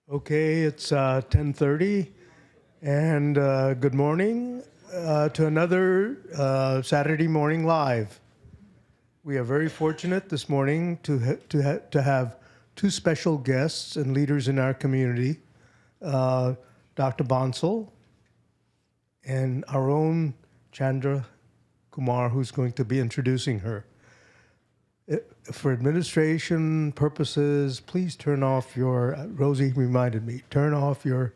Okay, it's 10:30, and good morning to another Saturday Morning Live. We are very fortunate this morning to have two special guests and leaders in our community, Dr. Bansal and our own Chandra Kumar, who's going to be introducing her. For administration purposes, please turn off your, Rosie reminded me, turn off your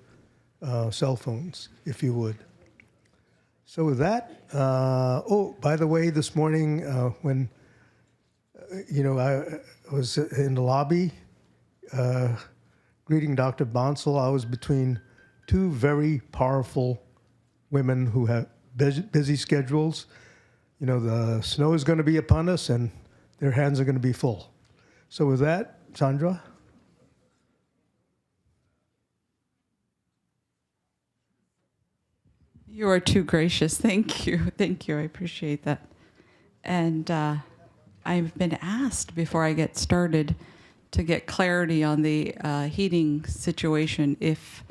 cell phones, if you would. So with that, oh, by the way, this morning when, I was in the lobby greeting Dr. Bansal, I was between two very powerful women who have busy schedules. The snow is going to be upon us, and their hands are going to be full. So with that, Sandra. You are too gracious. Thank you. Thank you. I appreciate that. And I've been asked before I get started to get clarity on the heating situation if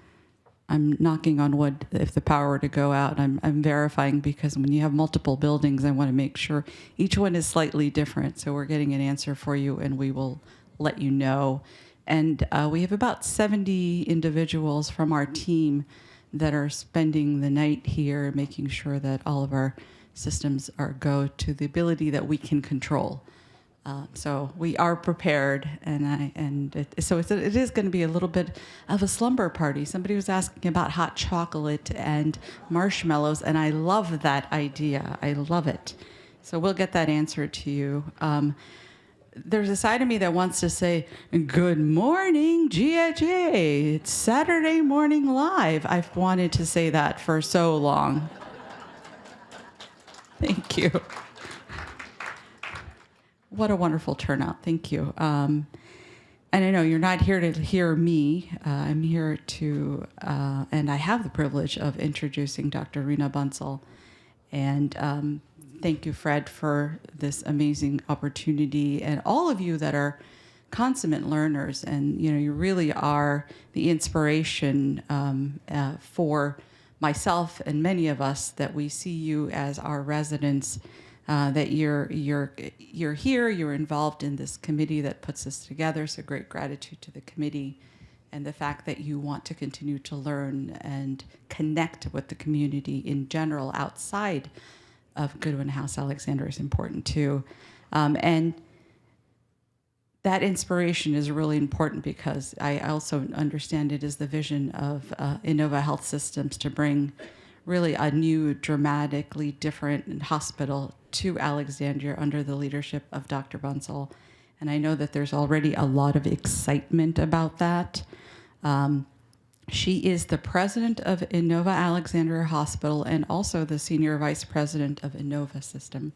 I'm knocking on wood, if the power were to go out. I'm verifying because when you have multiple buildings, I want to make sure each one is slightly different. So we're getting an answer for you, and we will let you know. And we have about 70 individuals from our team that are spending the night here, making sure that all of our systems go to the ability that we can control. So we are prepared, so it is going to be a little bit of a slumber party. Somebody was asking about hot chocolate and marshmallows, and I love that idea. I love it. So we'll get that answer to you. There's a side of me that wants to say, good morning, GHA. It's Saturday Morning Live. I've wanted to say that for so long. Thank you. What a wonderful turnout. Thank you. And I know you're not here to hear me. I'm here to, and I have the privilege of introducing Dr. Rina Bansal. And thank you, Fred, for this amazing opportunity. And all of you that are consummate learners, and you really are the inspiration for myself and many of us, that we see you as our residents. That you're here, you're involved in this committee that puts us together. So great gratitude to the committee, and the fact that you want to continue to learn and connect with the community in general outside of Goodwin House Alexandria is important too. And that inspiration is really important because I also understand it is the vision of Inova Health Systems to bring really a new, dramatically different hospital to Alexandria under the leadership of Dr. Bansal. And I know that there's already a lot of excitement about that. She is the president of Inova Alexandria Hospital and also the senior vice president of Inova System.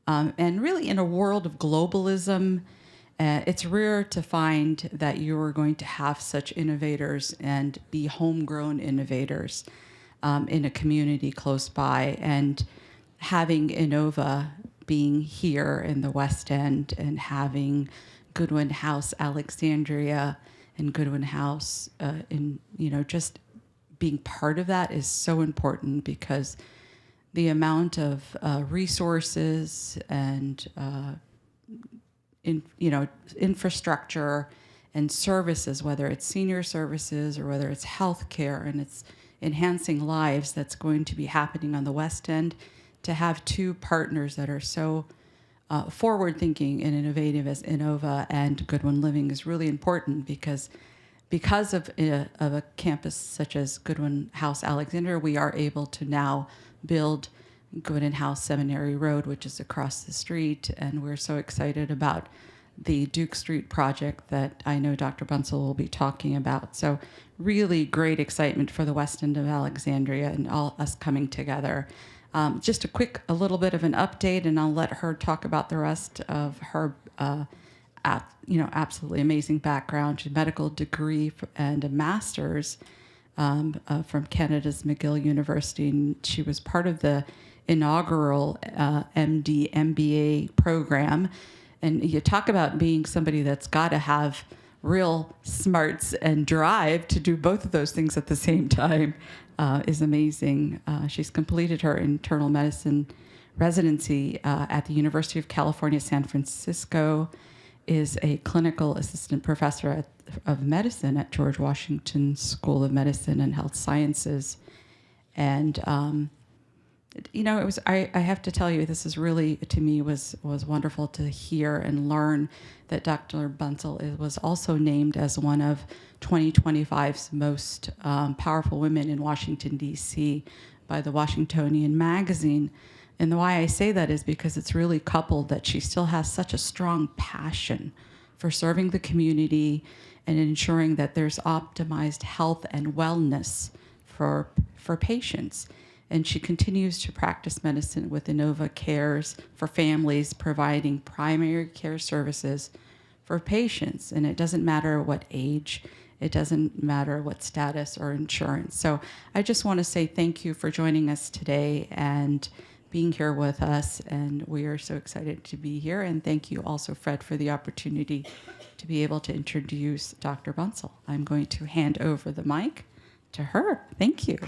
And really in a world of globalism, it's rare to find that you are going to have such innovators and be homegrown innovators in a community close by. And having Inova being here in the West End and having Goodwin House Alexandria and Goodwin House just being part of that is so important, because the amount of resources and infrastructure and services, whether it's senior services or whether it's healthcare and it's enhancing lives, that's going to be happening on the West End. To have two partners that are so forward-thinking and innovative as Inova and Goodwin Living is really important, because of a campus such as Goodwin House Alexandria, we are able to now build Goodwin House Seminary Road, which is across the street, and we're so excited about the Duke Street project that I know Dr. Bansal will be talking about. So really great excitement for the West End of Alexandria and all us coming together. Just a little bit of an update, and I'll let her talk about the rest of her, absolutely amazing background. She has a medical degree and a master's from Canada's McGill University. And she was part of the inaugural MD MBA program. And you talk about being somebody that's got to have real smarts and drive to do both of those things at the same time is amazing. She's completed her internal medicine residency at the University of California, San Francisco, is a clinical assistant professor of medicine at George Washington School of Medicine and Health Sciences. And, it was, I have to tell you, this is really, to me, was wonderful to hear and learn that Dr. Bunsell was also named as one of 2025's most powerful women in Washington, D.C. by the Washingtonian magazine. And the why I say that is because it's really coupled that she still has such a strong passion for serving the community and ensuring that there's optimized health and wellness for patients. And she continues to practice medicine with Inova Cares for families, providing primary care services for patients. And it doesn't matter what age, it doesn't matter what status or insurance. So I just want to say thank you for joining us today and being here with us. And we are so excited to be here. And thank you also, Fred, for the opportunity to be able to introduce Dr. Bunsell. I'm going to hand over the mic to her. Thank you.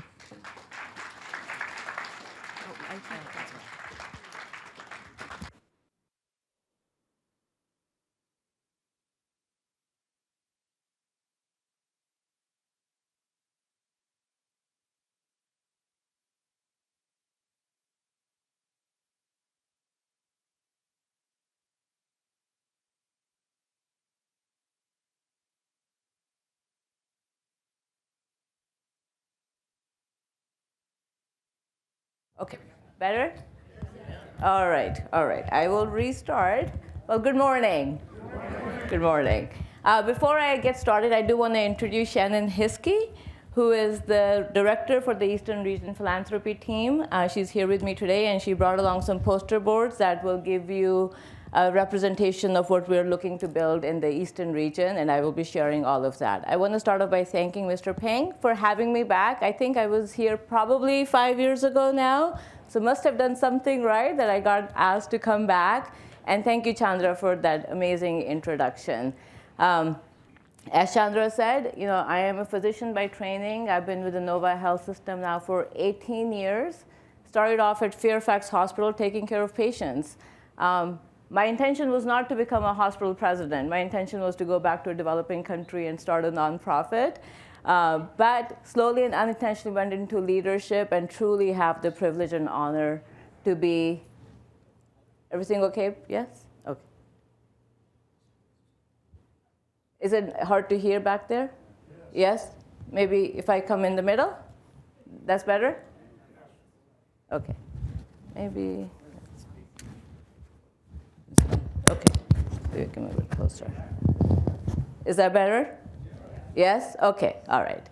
Okay, better? All right. I will restart. Well, good morning. Good morning. Before I get started, I do want to introduce Shannon Hiskey, who is the director for the Eastern Region Philanthropy team. She's here with me today, and she brought along some poster boards that will give you a representation of what we're looking to build in the Eastern region, and I will be sharing all of that. I want to start off by thanking Mr. Peng for having me back. I think I was here probably 5 years ago now, so must have done something right that I got asked to come back. And thank you, Chandra, for that amazing introduction. As Chandra said, I am a physician by training. I've been with the Inova Health System now for 18 years. Started off at Fairfax Hospital taking care of patients. My intention was not to become a hospital president. My intention was to go back to a developing country and start a nonprofit. But slowly and unintentionally went into leadership and truly have the privilege and honor to be. Everything okay? Yes? Okay. Is it hard to hear back there? Yes? Maybe if I come in the middle? That's better? Okay. Maybe. Okay. Maybe come a bit closer. Is that better? Yes? Okay. All right.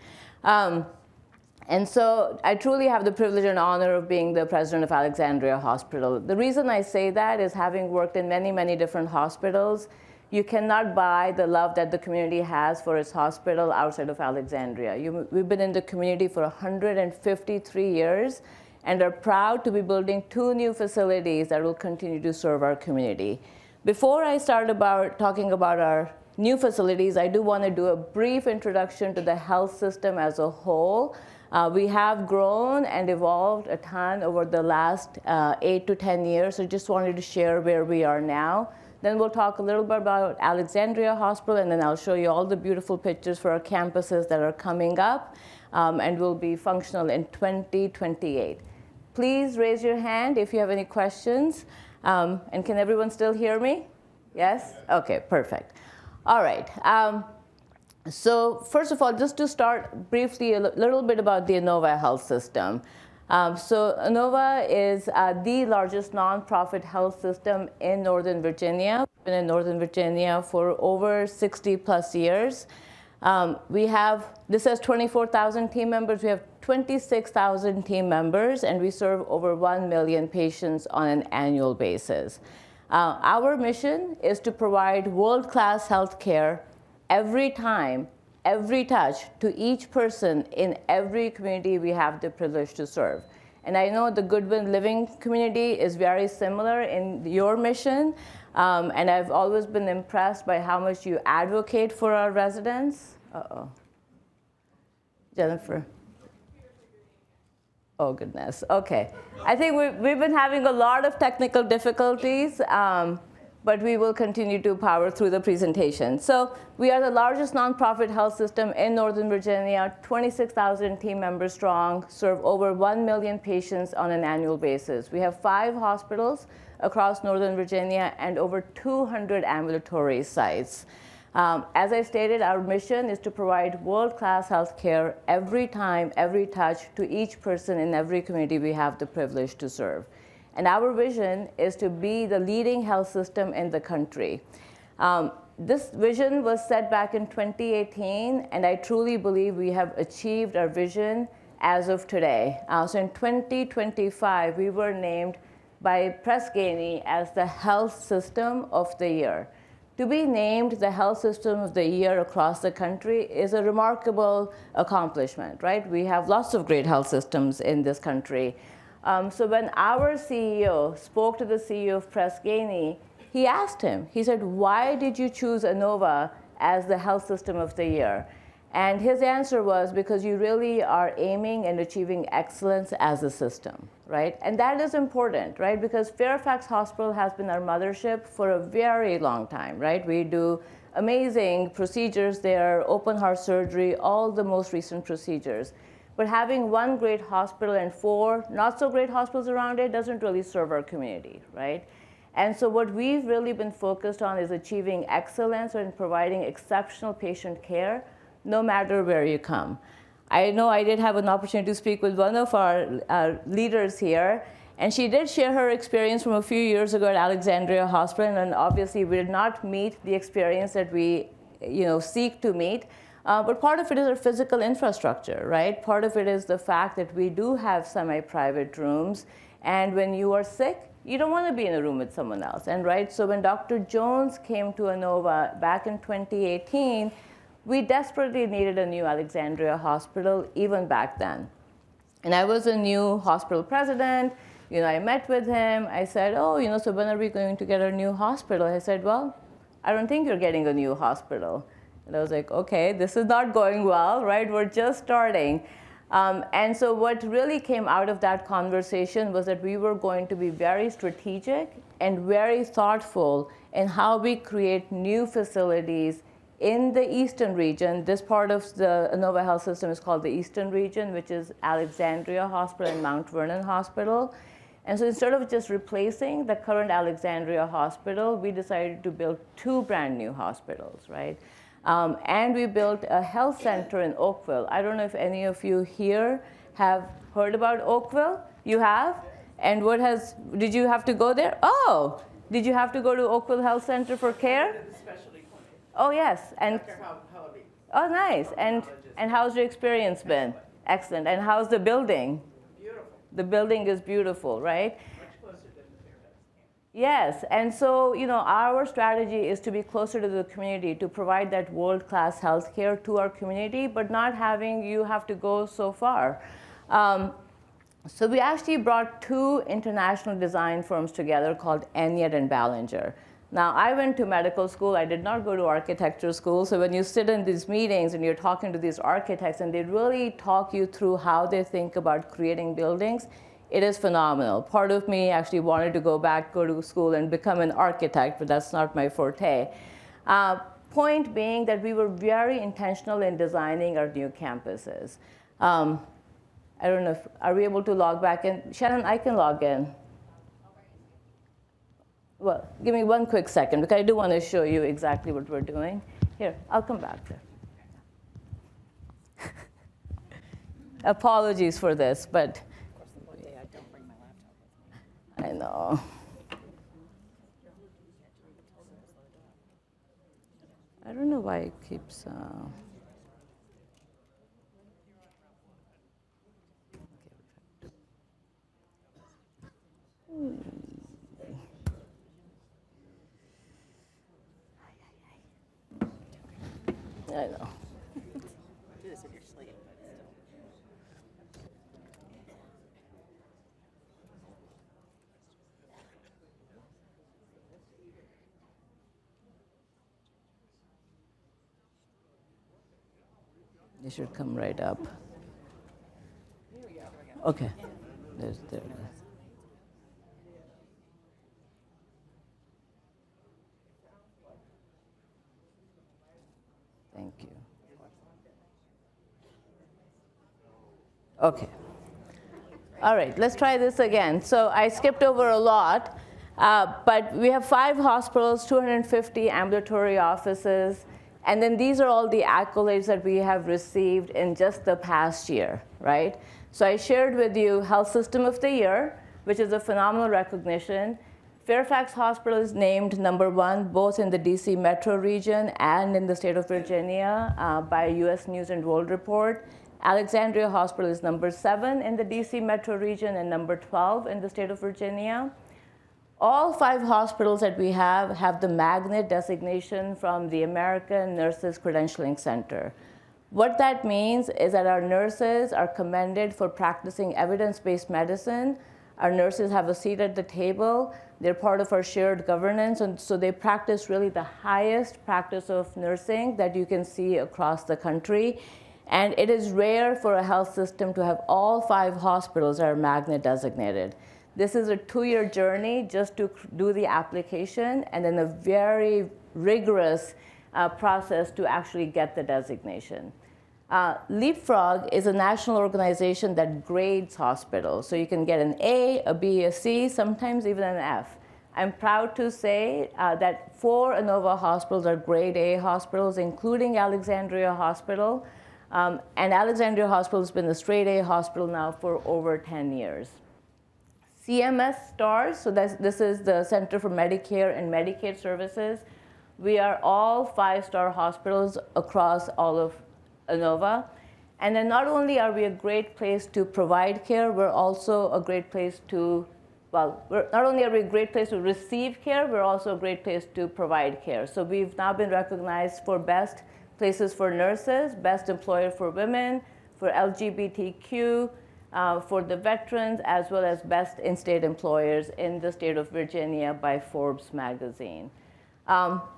And so I truly have the privilege and honor of being the president of Alexandria Hospital. The reason I say that is having worked in many, many different hospitals, you cannot buy the love that the community has for its hospital outside of Alexandria. We've been in the community for 153 years and are proud to be building 2 new facilities that will continue to serve our community. Before I start talking about our new facilities, I do want to do a brief introduction to the health system as a whole. We have grown and evolved a ton over the last 8 to 10 years, so just wanted to share where we are now. Then we'll talk a little bit about Alexandria Hospital, and then I'll show you all the beautiful pictures for our campuses that are coming up and will be functional in 2028. Please raise your hand if you have any questions. And can everyone still hear me? Yes? Okay, perfect. All right. So first of all, just to start briefly, a little bit about the Inova Health System. So Inova is the largest nonprofit health system in Northern Virginia. We've been in Northern Virginia for over 60 plus years. This has 24,000 team members. We have 26,000 team members, and we serve over 1 million patients on an annual basis. Our mission is to provide world-class health care every time, every touch, to each person in every community we have the privilege to serve. And I know the Goodwin Living community is very similar in your mission. And I've always been impressed by how much you advocate for our residents. Uh-oh. Jennifer. Oh, goodness. OK. I think we've been having a lot of technical difficulties, but we will continue to power through the presentation. So we are the largest nonprofit health system in Northern Virginia, 26,000 team members strong, serve over 1 million patients on an annual basis. We have 5 hospitals across Northern Virginia and over 200 ambulatory sites. As I stated, our mission is to provide world-class health care every time, every touch to each person in every community we have the privilege to serve. And our vision is to be the leading health system in the country. This vision was set back in 2018, and I truly believe we have achieved our vision as of today. So in 2025, we were named by Press Ganey as the Health System of the Year. To be named the Health System of the Year across the country is a remarkable accomplishment, right? We have lots of great health systems in this country. So when our CEO spoke to the CEO of Press Ganey, he asked him, he said, why did you choose Inova as the Health System of the Year? And his answer was, because you really are aiming and achieving excellence as a system, right? And that is important, right? Because Fairfax Hospital has been our mothership for a very long time, right? We do amazing procedures there, open heart surgery, all the most recent procedures. But having one great hospital and 4 not so great hospitals around it doesn't really serve our community, right? And so what we've really been focused on is achieving excellence and providing exceptional patient care, no matter where you come. I know I did have an opportunity to speak with one of our leaders here, and she did share her experience from a few years ago at Alexandria Hospital, and obviously we did not meet the experience that we seek to meet. But part of it is our physical infrastructure, right? Part of it is the fact that we do have semi-private rooms, and when you are sick, you don't want to be in a room with someone else, and right? So when Dr. Jones came to Inova back in 2018, we desperately needed a new Alexandria hospital even back then. And I was a new hospital president. I met with him. I said, so when are we going to get our new hospital? He said, well, I don't think you're getting a new hospital. And I was like, okay, this is not going well, right? We're just starting. And so what really came out of that conversation was that we were going to be very strategic and very thoughtful in how we create new facilities in the Eastern region. This part of the Inova Health System is called the Eastern region, which is Alexandria Hospital and Mount Vernon Hospital. And so instead of just replacing the current Alexandria Hospital, we decided to build 2 brand new hospitals, right? And we built a health center in Oakville. I don't know if any of you here have heard about Oakville. You have? And did you have to go there? Oh, did you have to go to Oakville Health Center for care? Oh, yes. And oh, nice. And how's your experience been? Excellent. And how's the building? Beautiful. The building is beautiful, right? Much closer than the Fairfax campus. Yes. And so, our strategy is to be closer to the community, to provide that world-class health care to our community, but not having you have to go so far. So we actually brought 2 international design firms together called Enyart and Ballinger. Now, I went to medical school. I did not go to architecture school. So when you sit in these meetings and you're talking to these architects and they really talk you through how they think about creating buildings, it is phenomenal. Part of me actually wanted to go to school and become an architect, but that's not my forte. Point being that we were very intentional in designing our new campuses. I don't know are we able to log back in? Shannon, I can log in. Well, give me one quick second, because I do want to show you exactly what we're doing. Here, I'll come back there. Apologies for this, but One day I don't bring my laptop with me. I know. I don't know why it keeps. I know. Do this if you're asleep, but still. It should come right up. Okay. There it is. Thank you. Okay. All right, let's try this again. So I skipped over a lot, but we have 5 hospitals, 250 ambulatory offices, and then these are all the accolades that we have received in just the past year, right? So I shared with you Health System of the Year, which is a phenomenal recognition. Fairfax Hospital is named #1, both in the DC metro region and in the state of Virginia by US News and World Report. Alexandria Hospital is #7 in the DC metro region and #12 in the state of Virginia. All 5 hospitals that we have the magnet designation from the American Nurses Credentialing Center. What that means is that our nurses are commended for practicing evidence-based medicine. Our nurses have a seat at the table. They're part of our shared governance, and so they practice really the highest practice of nursing that you can see across the country. And it is rare for a health system to have all 5 hospitals that are magnet designated. This is a 2-year journey just to do the application, and then a very rigorous process to actually get the designation. Leapfrog is a national organization that grades hospitals. So you can get an A, a B, a C, sometimes even an F. I'm proud to say that 4 Inova hospitals are grade A hospitals, including Alexandria Hospital. And Alexandria Hospital has been a straight A hospital now for over 10 years. CMS stars, so this is the Center for Medicare and Medicaid Services. We are all 5-star hospitals across all of Inova. And then not only are we a great place to provide care, we're also a great place to, not only are we a great place to receive care, we're also a great place to provide care. So we've now been recognized for best places for nurses, best employer for women, for LGBTQ, for the veterans, as well as best in-state employers in the state of Virginia by Forbes magazine.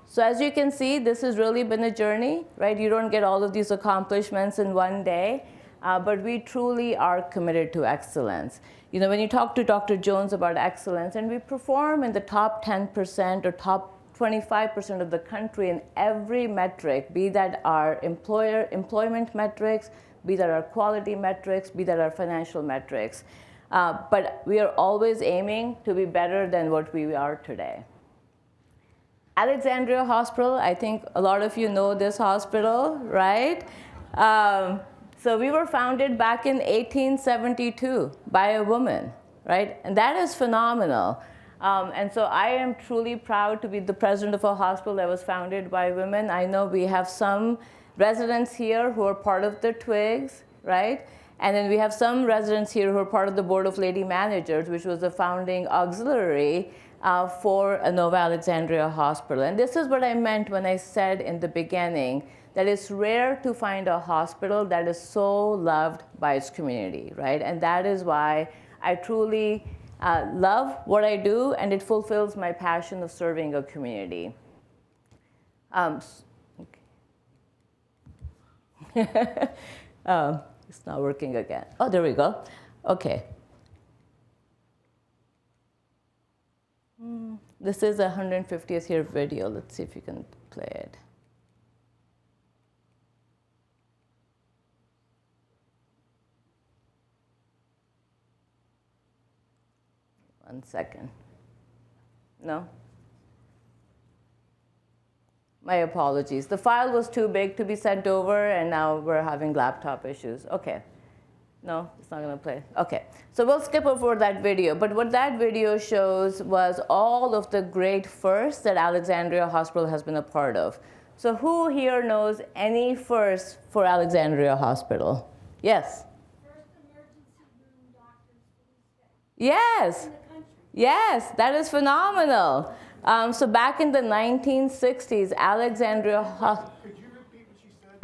So as you can see, this has really been a journey, right? You don't get all of these accomplishments in one day, but we truly are committed to excellence. You know, when you talk to Dr. Jones about excellence, and we perform in the top 10% or top 25% of the country in every metric, be that our employment metrics, be that our quality metrics, be that our financial metrics. But we are always aiming to be better than what we are today. Alexandria Hospital, I think a lot of you know this hospital, right? So we were founded back in 1872 by a woman, right? And that is phenomenal. And so I am truly proud to be the president of a hospital that was founded by women. I know we have some residents here who are part of the Twigs, right? And then we have some residents here who are part of the Board of Lady Managers, which was the founding auxiliary for Inova Alexandria Hospital. And this is what I meant when I said in the beginning that it's rare to find a hospital that is so loved by its community, right? And that is why I truly love what I do, and it fulfills my passion of serving a community. It's not working again. Oh, there we go. Okay. This is a 150th year video. Let's see if you can play it. One second. No? My apologies. The file was too big to be sent over, and now we're having laptop issues. Okay. No, it's not going to play. Okay. So we'll skip over that video. But what that video shows was all of the great firsts that Alexandria Hospital has been a part of. So who here knows any firsts for Alexandria Hospital? Yes? First emergency room doctors to this day Yes. in the country. Yes, that is phenomenal. So back in the 1960s, Alexandria Hospital. Could you repeat what she said?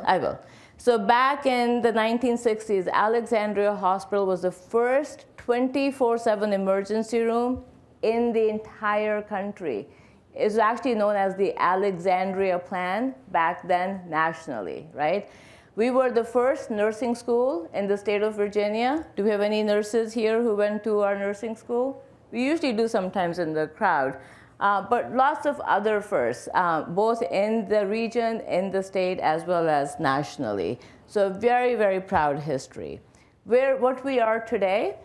I will. So back in the 1960s, Alexandria Hospital was the first 24/7 emergency room in the entire country. It was actually known as the Alexandria Plan back then nationally, right? We were the first nursing school in the state of Virginia. Do we have any nurses here who went to our nursing school? We usually do sometimes in the crowd. But lots of other firsts, both in the region, in the state, as well as nationally. So very, very proud history. What we are today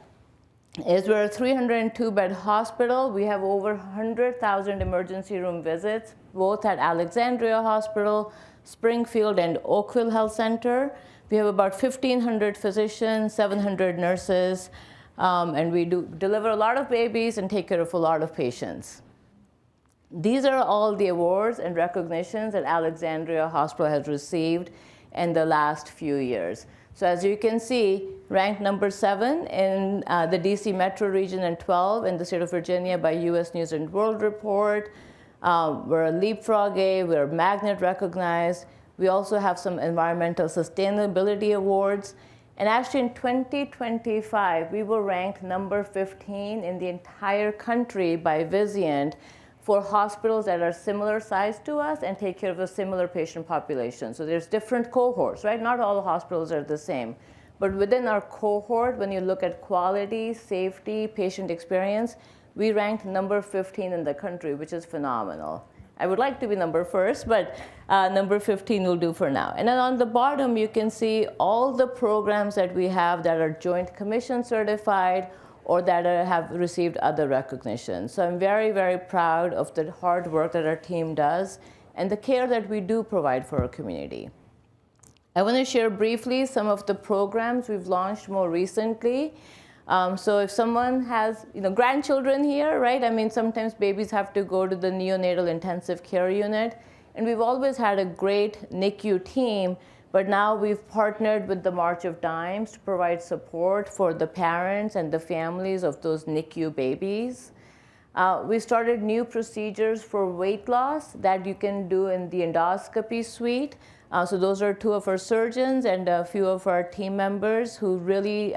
is we're a 302-bed hospital. We have over 100,000 emergency room visits, both at Alexandria Hospital, Springfield, and Oakville Health Center. We have about 1,500 physicians, 700 nurses, and we do deliver a lot of babies and take care of a lot of patients. These are all the awards and recognitions that Alexandria Hospital has received in the last few years. So as you can see, ranked number 7 in the DC metro region and 12 in the state of Virginia by US News and World Report. We're a Leapfrog A, we're Magnet recognized. We also have some environmental sustainability awards. And actually in 2025, we were ranked number 15 in the entire country by Vizient for hospitals that are similar size to us and take care of a similar patient population. So there's different cohorts, right? Not all the hospitals are the same. But within our cohort, when you look at quality, safety, patient experience, we ranked number 15 in the country, which is phenomenal. I would like to be number first, but number 15 will do for now. And then on the bottom, you can see all the programs that we have that are Joint Commission certified or that have received other recognition. So I'm very, very proud of the hard work that our team does and the care that we do provide for our community. I want to share briefly some of the programs we've launched more recently. So if someone has grandchildren here, right? I mean, sometimes babies have to go to the neonatal intensive care unit. And we've always had a great NICU team, but now we've partnered with the March of Dimes to provide support for the parents and the families of those NICU babies. We started new procedures for weight loss that you can do in the endoscopy suite. So those are 2 of our surgeons and a few of our team members who really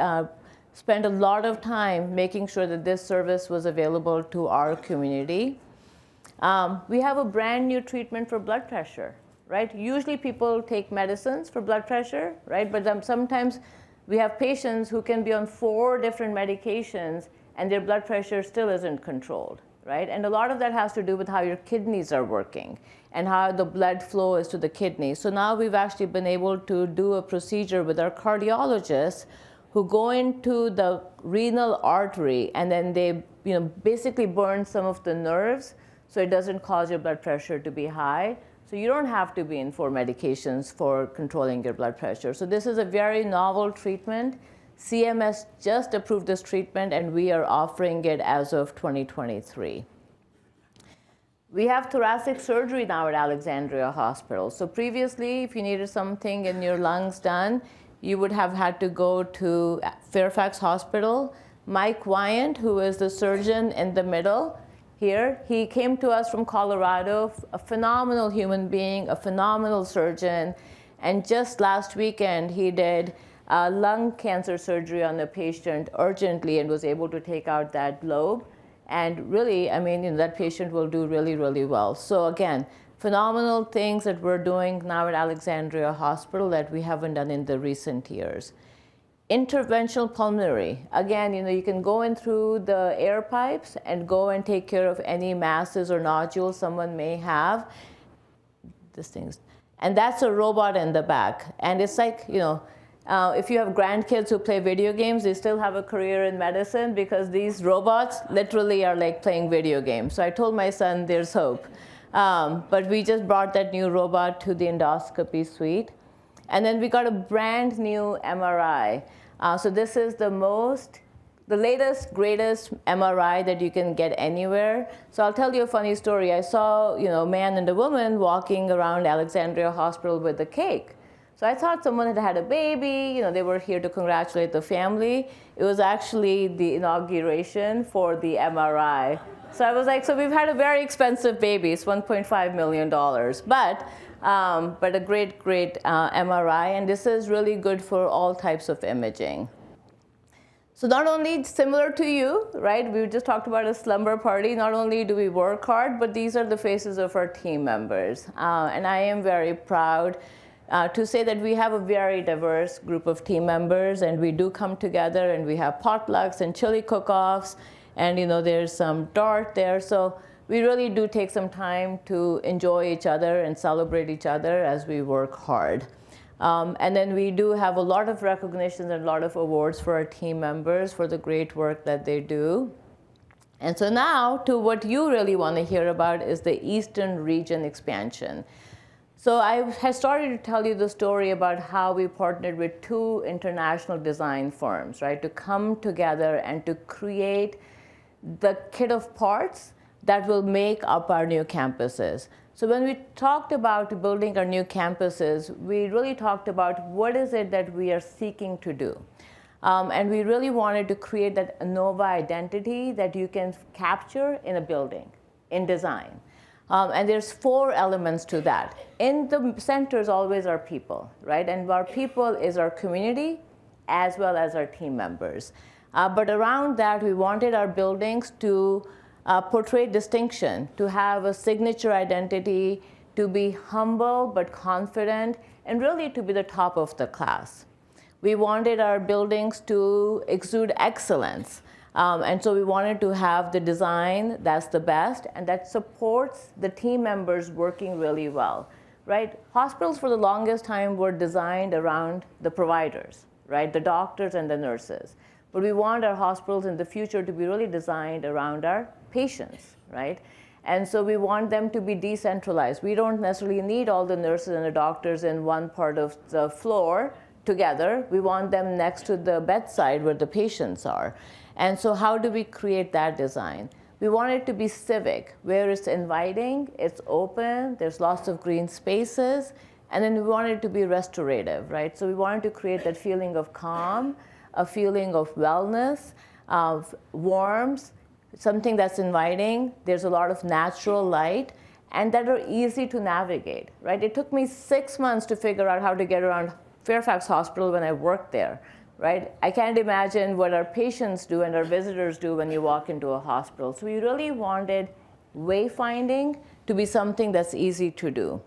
spent a lot of time making sure that this service was available to our community. We have a brand new treatment for blood pressure, right? Usually people take medicines for blood pressure, right? But sometimes we have patients who can be on 4 different medications and their blood pressure still isn't controlled, right? And a lot of that has to do with how your kidneys are working and how the blood flow is to the kidneys. So now we've actually been able to do a procedure with our cardiologists who go into the renal artery and then they basically burn some of the nerves so it doesn't cause your blood pressure to be high. So you don't have to be in 4 medications for controlling your blood pressure. So this is a very novel treatment. CMS just approved this treatment and we are offering it as of 2023. We have thoracic surgery now at Alexandria Hospital. So previously, if you needed something in your lungs done, you would have had to go to Fairfax Hospital. Mike Wyant, who is the surgeon in the middle here, he came to us from Colorado, a phenomenal human being, a phenomenal surgeon. And just last weekend, he did lung cancer surgery on a patient urgently and was able to take out that lobe. And really, I mean, that patient will do really, really well. So again, phenomenal things that we're doing now at Alexandria Hospital that we haven't done in the recent years. Interventional pulmonary. Again, you can go in through the air pipes and go and take care of any masses or nodules someone may have. And that's a robot in the back. And it's like, if you have grandkids who play video games, they still have a career in medicine because these robots literally are like playing video games. So I told my son there's hope. But we just brought that new robot to the endoscopy suite. And then we got a brand new MRI. So this is the latest, greatest MRI that you can get anywhere. So I'll tell you a funny story. I saw, a man and a woman walking around Alexandria Hospital with a cake. So I thought someone had had a baby, they were here to congratulate the family. It was actually the inauguration for the MRI. So I was like, so we've had a very expensive baby. It's $1.5 million. But a great, great MRI. And this is really good for all types of imaging. So not only similar to you, right? We just talked about a slumber party. Not only do we work hard, but these are the faces of our team members. And I am very proud to say that we have a very diverse group of team members, and we do come together, and we have potlucks and chili cook-offs, and there's some dart there. So we really do take some time to enjoy each other and celebrate each other as we work hard. And then we do have a lot of recognitions and a lot of awards for our team members for the great work that they do. And so now to what you really want to hear about is the Eastern region expansion. So I had started to tell you the story about how we partnered with 2 international design firms, right, to come together and to create the kit of parts that will make up our new campuses. So when we talked about building our new campuses, we really talked about what is it that we are seeking to do. And we really wanted to create that Inova identity that you can capture in a building, in design. And there's 4 elements to that. In the centers always are people, right? And our people is our community as well as our team members. But around that, we wanted our buildings to portray distinction, to have a signature identity, to be humble but confident, and really to be the top of the class. We wanted our buildings to exude excellence. And so we wanted to have the design that's the best and that supports the team members working really well, right? Hospitals for the longest time were designed around the providers, right? The doctors and the nurses. But we want our hospitals in the future to be really designed around our patients, right? And so we want them to be decentralized. We don't necessarily need all the nurses and the doctors in one part of the floor together. We want them next to the bedside where the patients are. And so how do we create that design? We want it to be civic, where it's inviting, it's open, there's lots of green spaces, and then we want it to be restorative, right? So we wanted to create that feeling of calm, a feeling of wellness, of warmth, something that's inviting. There's a lot of natural light, and that are easy to navigate, right? It took me 6 months to figure out how to get around Fairfax Hospital when I worked there, right? I can't imagine what our patients do and our visitors do when you walk into a hospital. So we really wanted wayfinding to be something that's easy to do.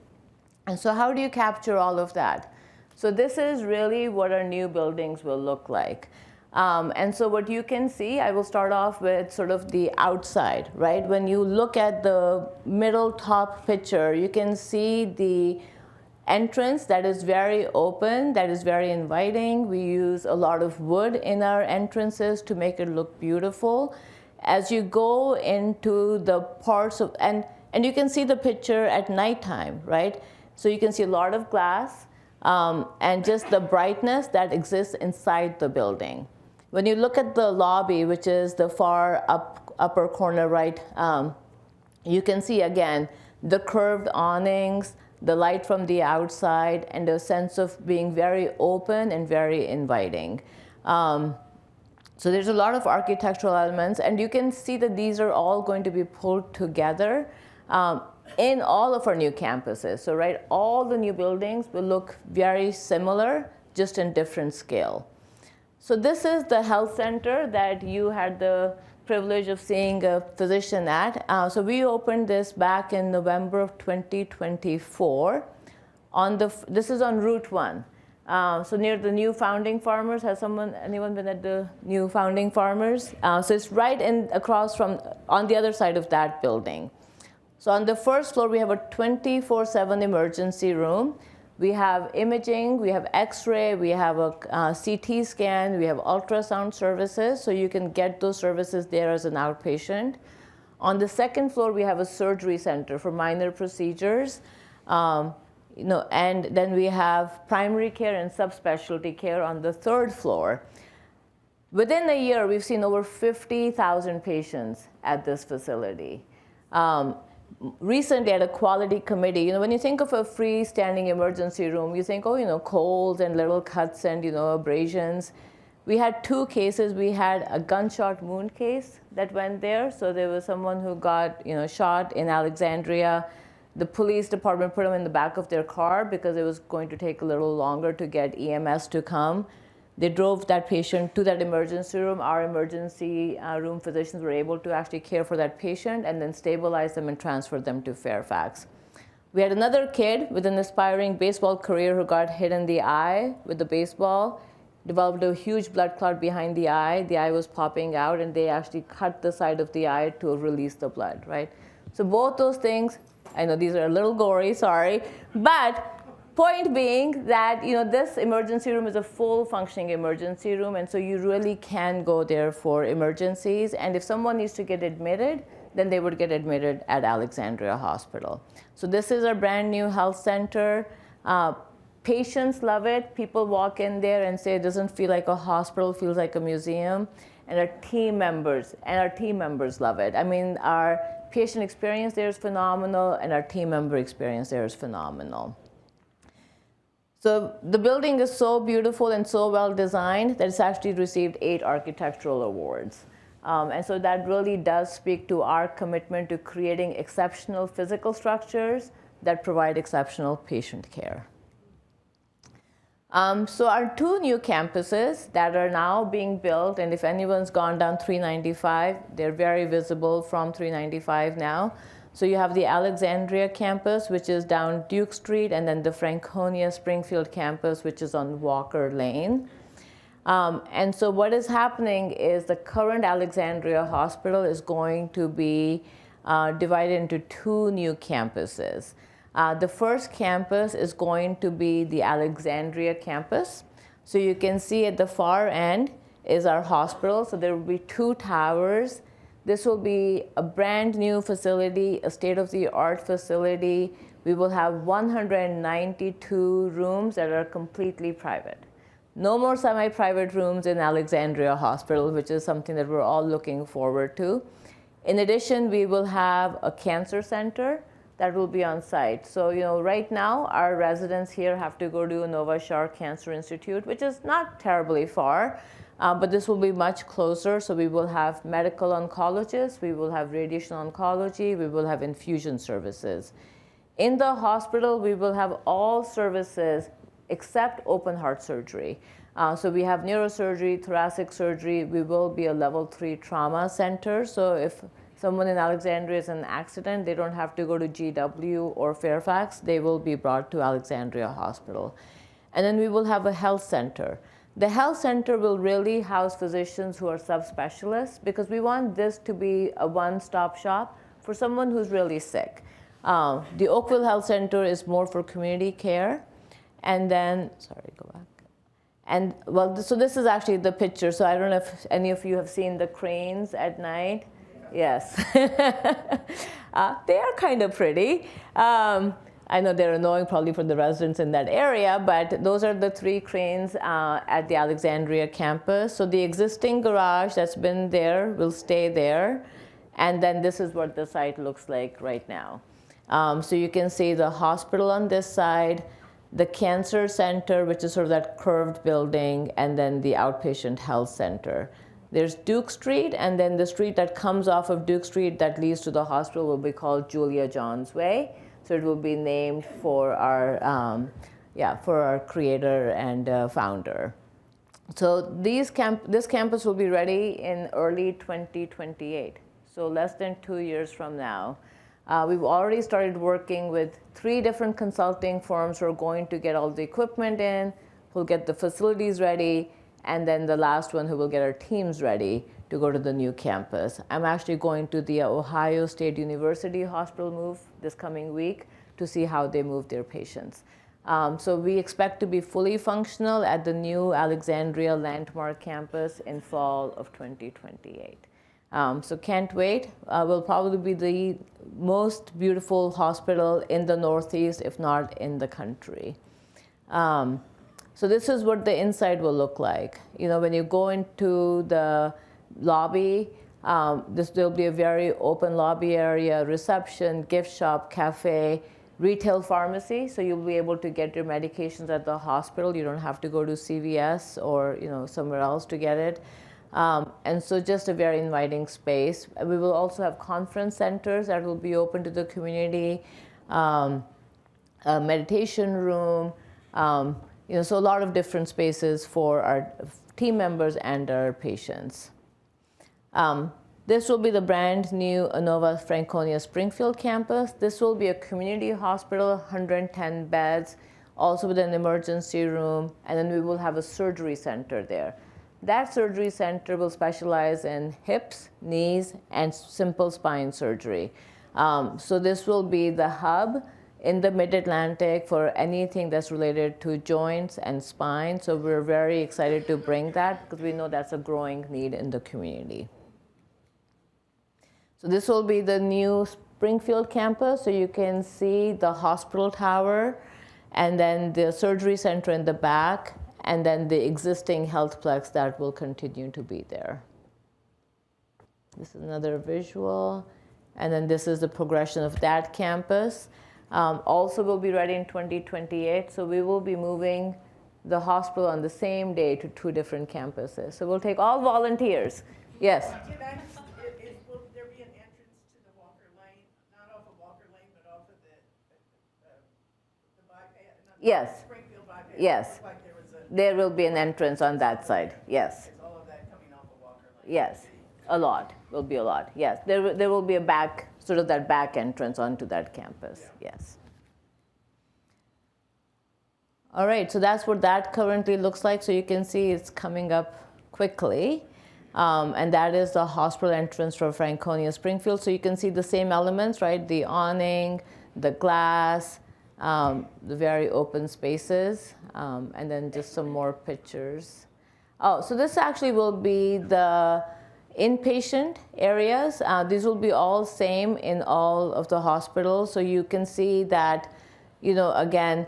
And so how do you capture all of that? So this is really what our new buildings will look like. And so what you can see, I will start off with sort of the outside, right? When you look at the middle top picture, you can see the entrance that is very open, that is very inviting. We use a lot of wood in our entrances to make it look beautiful. As you go into the parts of, and you can see the picture at nighttime, right? So you can see a lot of glass and just the brightness that exists inside the building. When you look at the lobby, which is the far upper corner right, you can see again the curved awnings, the light from the outside, and a sense of being very open and very inviting. So there's a lot of architectural elements, and you can see that these are all going to be pulled together in all of our new campuses. So right, all the new buildings will look very similar, just in different scale. So this is the health center that you had the privilege of seeing a physician at. So we opened this back in November of 2024. This is on Route 1. So near the New Founding Farmers. Has anyone been at the New Founding Farmers? So it's right across from, on the other side of that building. So on the first floor, we have a 24/7 emergency room. We have imaging, we have x-ray, we have a CT scan, we have ultrasound services, so you can get those services there as an outpatient. On the second floor, we have a surgery center for minor procedures. And then we have primary care and subspecialty care on the third floor. Within a year, we've seen over 50,000 patients at this facility. Recently at a quality committee, when you think of a freestanding emergency room, you think, colds and little cuts and, abrasions. We had 2 cases. We had a gunshot wound case that went there. So there was someone who got, shot in Alexandria. The police department put them in the back of their car because it was going to take a little longer to get EMS to come. They drove that patient to that emergency room. Our emergency room physicians were able to actually care for that patient and then stabilize them and transfer them to Fairfax. We had another kid with an aspiring baseball career who got hit in the eye with the baseball, developed a huge blood clot behind the eye. The eye was popping out, and they actually cut the side of the eye to release the blood, right? So both those things, I know these are a little gory, sorry, but point being that this emergency room is a full functioning emergency room, and so you really can go there for emergencies. And if someone needs to get admitted, then they would get admitted at Alexandria Hospital. So this is our brand new health center. Patients love it. People walk in there and say it doesn't feel like a hospital, feels like a museum. And our team members love it. I mean, our patient experience there is phenomenal, and our team member experience there is phenomenal. So the building is so beautiful and so well designed that it's actually received 8 architectural awards. And so that really does speak to our commitment to creating exceptional physical structures that provide exceptional patient care. So our 2 new campuses that are now being built, and if anyone's gone down 395, they're very visible from 395 now. So you have the Alexandria campus, which is down Duke Street, and then the Franconia Springfield campus, which is on Walker Lane. And so what is happening is the current Alexandria Hospital is going to be divided into 2 new campuses. The first campus is going to be the Alexandria campus. So you can see at the far end is our hospital. So there will be 2 towers. This will be a brand new facility, a state-of-the-art facility. We will have 192 rooms that are completely private. No more semi-private rooms in Alexandria Hospital, which is something that we're all looking forward to. In addition, we will have a cancer center that will be on site. So, right now, our residents here have to go to Inova Cancer Institute, which is not terribly far, but this will be much closer. So we will have medical oncologists, we will have radiation oncology, we will have infusion services. In the hospital, we will have all services except open heart surgery. So we have neurosurgery, thoracic surgery. We will be a level 3 trauma center. So if someone in Alexandria is in an accident, they don't have to go to GW or Fairfax. They will be brought to Alexandria Hospital. And then we will have a health center. The health center will really house physicians who are subspecialists, because we want this to be a one-stop shop for someone who's really sick. The Oakville Health Center is more for community care. And then, sorry, go back. And so this is actually the picture. So I don't know if any of you have seen the cranes at night. Yes. They are kind of pretty. I know they're annoying probably for the residents in that area, but those are the 3 cranes at the Alexandria campus. So the existing garage that's been there will stay there. And then this is what the site looks like right now. So you can see the hospital on this side, the cancer center, which is sort of that curved building, and then the outpatient health center. There's Duke Street, and then the street that comes off of Duke Street that leads to the hospital will be called Julia Johns Way. So it will be named for our creator and founder. So this campus will be ready in early 2028, so less than 2 years from now. We've already started working with 3 different consulting firms who are going to get all the equipment in, who'll get the facilities ready, and then the last one who will get our teams ready to go to the new campus. I'm actually going to the Ohio State University hospital move this coming week to see how they move their patients. So we expect to be fully functional at the new Alexandria Landmark campus in fall of 2028. So can't wait. Will probably be the most beautiful hospital in the Northeast, if not in the country. So this is what the inside will look like. When you go into the lobby, there'll be a very open lobby area, reception, gift shop, cafe, retail pharmacy. So you'll be able to get your medications at the hospital. You don't have to go to CVS or somewhere else to get it. And so just a very inviting space. We will also have conference centers that will be open to the community, a meditation room, so a lot of different spaces for our team members and our patients. This will be the brand new Inova Franconia Springfield campus. This will be a community hospital, 110 beds, also with an emergency room, and then we will have a surgery center there. That surgery center will specialize in hips, knees, and simple spine surgery. So this will be the hub in the Mid-Atlantic for anything that's related to joints and spine. So we're very excited to bring that because we know that's a growing need in the community. So this will be the new Springfield campus. So you can see the hospital tower and then the surgery center in the back, and then the existing healthplex that will continue to be there. This is another visual. And then this is the progression of that campus. Also will be ready in 2028. So we will be moving the hospital on the same day to 2 different campuses. So we'll take all volunteers. Yes? Will there be an entrance to the Walker Lane, not off of Walker Lane, but off of the bypass? Yes. Springfield bypass? Yes. Looked like there was There will be an entrance on that side. Yes. is all of that coming off of Walker Lane? Yes. A lot. Will be a lot. Yes. There will be a back, sort of that back entrance onto that campus. Yes. All right. So that's what that currently looks like. So you can see it's coming up quickly. And that is the hospital entrance for Franconia Springfield. So you can see the same elements, right? The awning, the glass, the very open spaces, and then just some more pictures. Oh, so this actually will be the inpatient areas. These will be all same in all of the hospitals. So you can see that, again,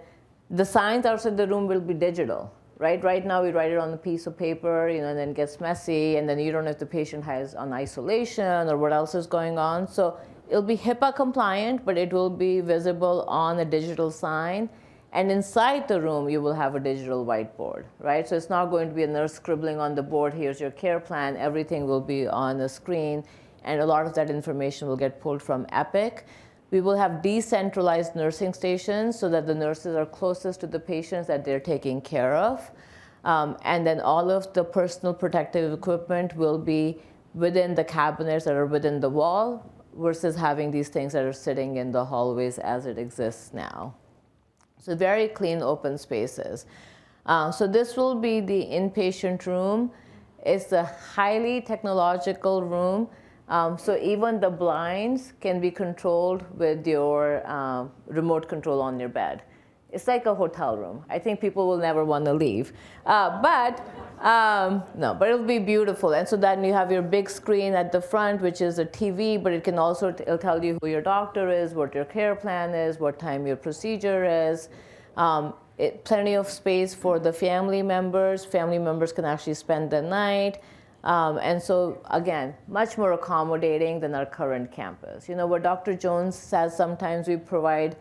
the signs outside the room will be digital. Right now we write it on a piece of paper, and then it gets messy, and then you don't know if the patient has on isolation or what else is going on. So it'll be HIPAA compliant, but it will be visible on a digital sign. And inside the room, you will have a digital whiteboard, right? So it's not going to be a nurse scribbling on the board, here's your care plan. Everything will be on the screen, and a lot of that information will get pulled from Epic. We will have decentralized nursing stations so that the nurses are closest to the patients that they're taking care of. And then all of the personal protective equipment will be within the cabinets that are within the wall versus having these things that are sitting in the hallways as it exists now. So very clean open spaces. So this will be the inpatient room. It's a highly technological room. So even the blinds can be controlled with your remote control on your bed. It's like a hotel room. I think people will never want to leave. But it'll be beautiful. And so then you have your big screen at the front, which is a TV, but it can also it'll tell you who your doctor is, what your care plan is, what time your procedure is. Plenty of space for the family members. Family members can actually spend the night. And so, again, much more accommodating than our current campus. What Dr. Jones says, sometimes we provide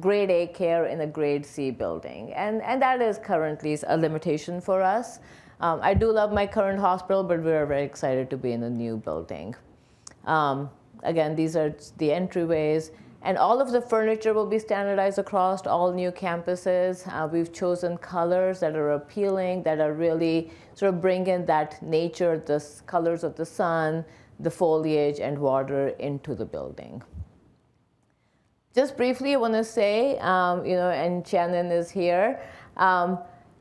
grade A care in a grade C building. And that is currently a limitation for us. I do love my current hospital, but we're very excited to be in a new building. Again, these are the entryways. And all of the furniture will be standardized across all new campuses. We've chosen colors that are appealing, that are really sort of bring in that nature, the colors of the sun, the foliage, and water into the building. Just briefly, I want to say, and Shannon is here,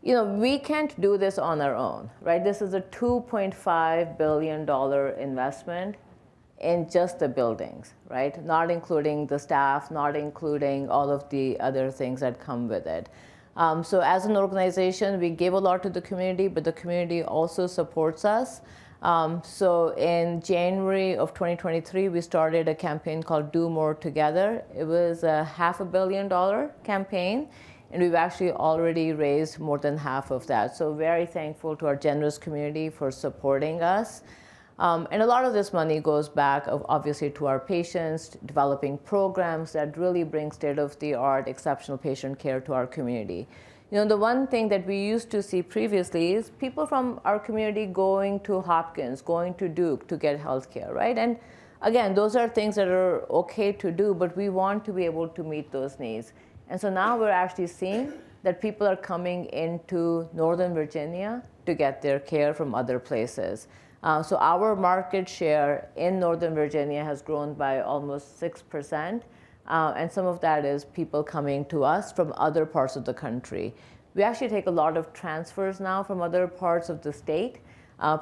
we can't do this on our own, right? This is a $2.5 billion investment in just the buildings, right? Not including the staff, not including all of the other things that come with it. So as an organization, we give a lot to the community, but the community also supports us. So in January of 2023, we started a campaign called Do More Together. It was a $500 million campaign, and we've actually already raised more than half of that. So very thankful to our generous community for supporting us. And a lot of this money goes back, obviously, to our patients, developing programs that really bring state-of-the-art, exceptional patient care to our community. The one thing that we used to see previously is people from our community going to Hopkins, going to Duke to get health care, right? And again, those are things that are okay to do, but we want to be able to meet those needs. And so now we're actually seeing that people are coming into Northern Virginia to get their care from other places. So our market share in Northern Virginia has grown by almost 6%. And some of that is people coming to us from other parts of the country. We actually take a lot of transfers now from other parts of the state.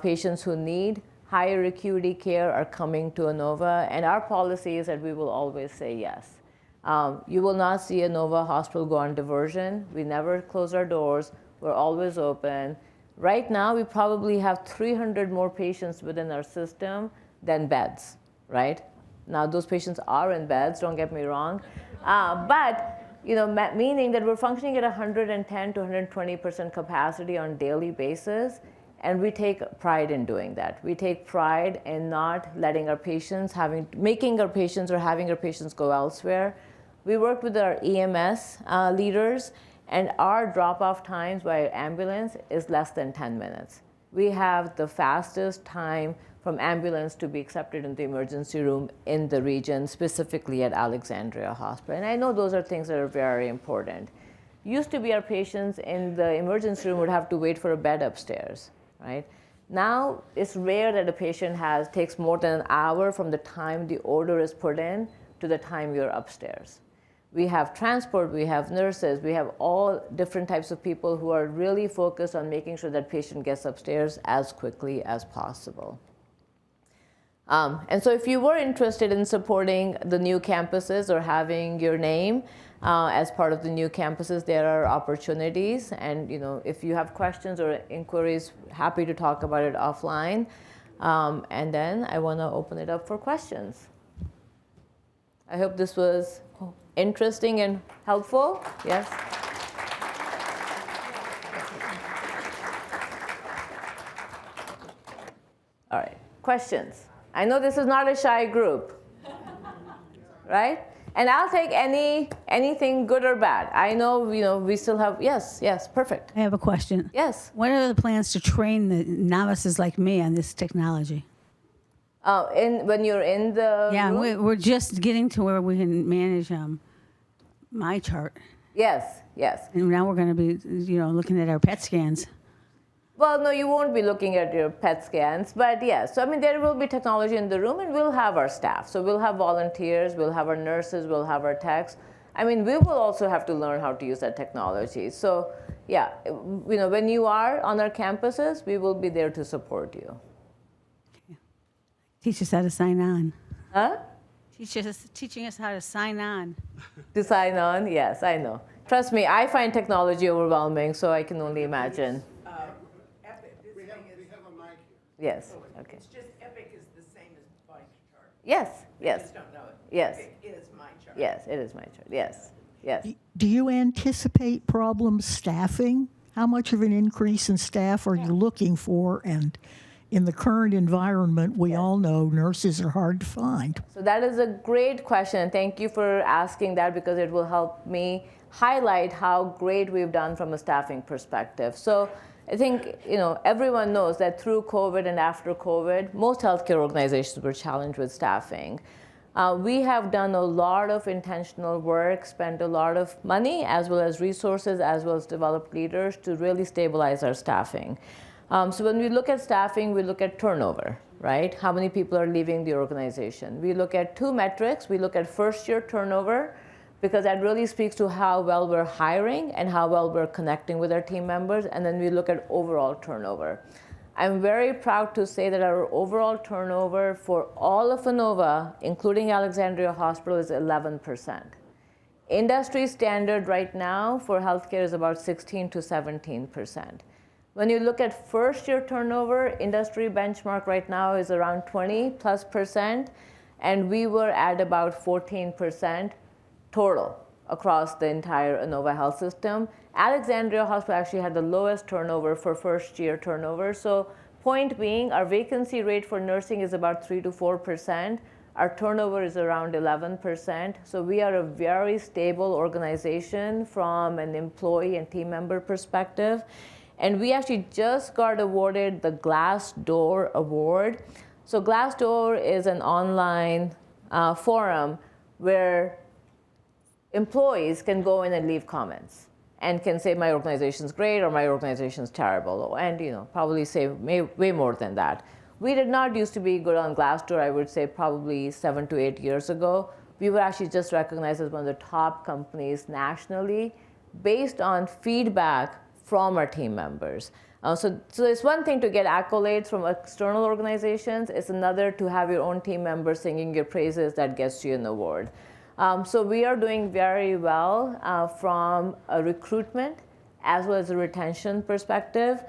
Patients who need higher acuity care are coming to Inova, and our policy is that we will always say yes. You will not see Inova Hospital go on diversion. We never close our doors. We're always open. Right now, we probably have 300 more patients within our system than beds, right? Now, those patients are in beds, don't get me wrong. But meaning that we're functioning at 110 to 120% capacity on a daily basis, and we take pride in doing that. We take pride in not letting our patients, making our patients or having our patients go elsewhere. We worked with our EMS leaders, and our drop-off times by ambulance is less than 10 minutes. We have the fastest time from ambulance to be accepted in the emergency room in the region, specifically at Alexandria Hospital. And I know those are things that are very important. Used to be our patients in the emergency room would have to wait for a bed upstairs, right? Now it's rare that a patient takes more than an hour from the time the order is put in to the time you're upstairs. We have transport, we have nurses, we have all different types of people who are really focused on making sure that patient gets upstairs as quickly as possible. And so if you were interested in supporting the new campuses or having your name as part of the new campuses, there are opportunities. And if you have questions or inquiries, happy to talk about it offline. And then I want to open it up for questions. I hope this was interesting and helpful. Yes? All right, questions. I know this is not a shy group, right? And I'll take anything good or bad. I know, we still have, yes, perfect. I have a question. Yes. What are the plans to train the novices like me on this technology? When you're in the room? We're just getting to where we can manage my chart. Yes. And now we're going to be, looking at our PET scans. Well, no, you won't be looking at your PET scans, but yes. So, there will be technology in the room, and we'll have our staff. So we'll have volunteers, we'll have our nurses, we'll have our techs. We will also have to learn how to use that technology. So, yeah, when you are on our campuses, we will be there to support you. Okay. Teach us how to sign on. Huh? Teaching us how to sign on. To sign on? Yes, I know. Trust me, I find technology overwhelming, so I can only imagine. Epic, We have a mic here. Yes, okay. it's just Epic is the same as my chart. Yes. I just don't know it. Yes. Epic is my chart. Yes, it is my chart. Yes. Do you anticipate problems staffing? How much of an increase in staff are you looking for? And in the current environment, we all know nurses are hard to find. So that is a great question, and thank you for asking that, because it will help me highlight how great we've done from a staffing perspective. So I think everyone knows that through COVID and after COVID, most healthcare organizations were challenged with staffing. We have done a lot of intentional work, spent a lot of money, as well as resources, as well as developed leaders to really stabilize our staffing. So when we look at staffing, we look at turnover, right? How many people are leaving the organization? We look at two metrics. We look at first-year turnover, because that really speaks to how well we're hiring and how well we're connecting with our team members. And then we look at overall turnover. I'm very proud to say that our overall turnover for all of Inova, including Alexandria Hospital, is 11%. Industry standard right now for healthcare is about 16 to 17%. When you look at first-year turnover, industry benchmark right now is around 20+%, and we were at about 14% total across the entire Inova health system. Alexandria Hospital actually had the lowest turnover for first-year turnover. So point being, our vacancy rate for nursing is about 3 to 4%. Our turnover is around 11%. So we are a very stable organization from an employee and team member perspective. And we actually just got awarded the Glassdoor Award. So Glassdoor is an online forum where employees can go in and leave comments and can say my organization's great or my organization's terrible, and probably say way more than that. We did not used to be good on Glassdoor, I would say probably 7 to 8 years ago. We were actually just recognized as one of the top companies nationally based on feedback from our team members. So it's one thing to get accolades from external organizations. It's another to have your own team members singing your praises that gets you an award. So we are doing very well from a recruitment as well as a retention perspective.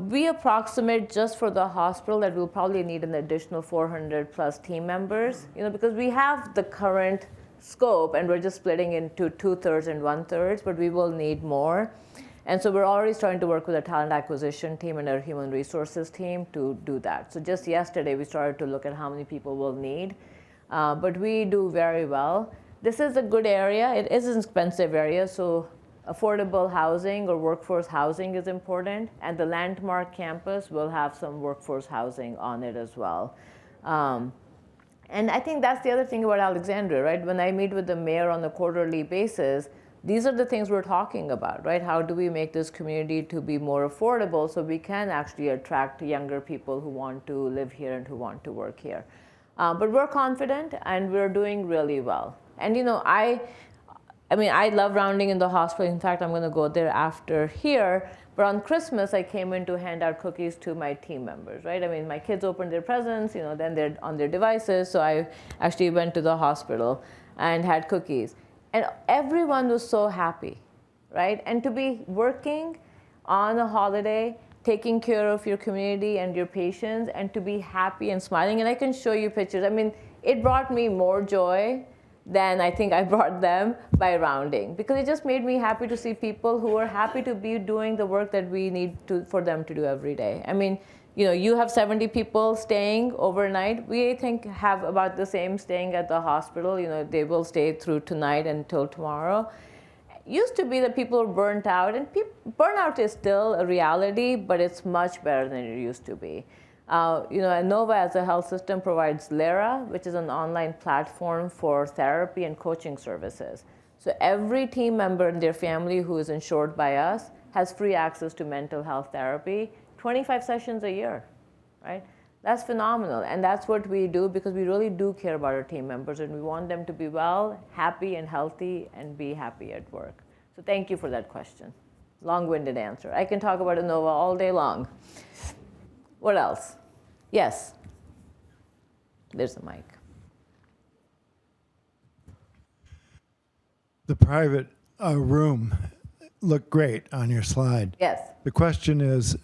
We approximate just for the hospital that we'll probably need an additional 400 plus team members, because we have the current scope and we're just splitting into 2/3 and 1/3, but we will need more. And so we're already starting to work with our talent acquisition team and our human resources team to do that. So just yesterday, we started to look at how many people we'll need. But we do very well. This is a good area. It is an expensive area, so affordable housing or workforce housing is important. And the landmark campus will have some workforce housing on it as well. And I think that's the other thing about Alexandria, right? When I meet with the mayor on a quarterly basis, these are the things we're talking about, right? How do we make this community to be more affordable so we can actually attract younger people who want to live here and who want to work here? But we're confident and we're doing really well. And I love rounding in the hospital. In fact, I'm going to go there after here. But on Christmas, I came in to hand out cookies to my team members, right? I mean, my kids opened their presents, then they're on their devices. So I actually went to the hospital and had cookies. And everyone was so happy, right? And to be working on a holiday, taking care of your community and your patients, and to be happy and smiling. And I can show you pictures. I mean, it brought me more joy than I think I brought them by rounding, because it just made me happy to see people who are happy to be doing the work that we need for them to do every day. I mean, you have 70 people staying overnight. We, I think, have about the same staying at the hospital. They will stay through tonight until tomorrow. It used to be that people were burnt out, and burnout is still a reality, but it's much better than it used to be. Inova as a health system provides LERA, which is an online platform for therapy and coaching services. So every team member and their family who is insured by us has free access to mental health therapy, 25 sessions a year, right? That's phenomenal. And that's what we do because we really do care about our team members and we want them to be well, happy and healthy and be happy at work. So thank you for that question. Long-winded answer. I can talk about Inova all day long. What else? Yes. There's a mic. The private room looked great on your slide. Yes. The question is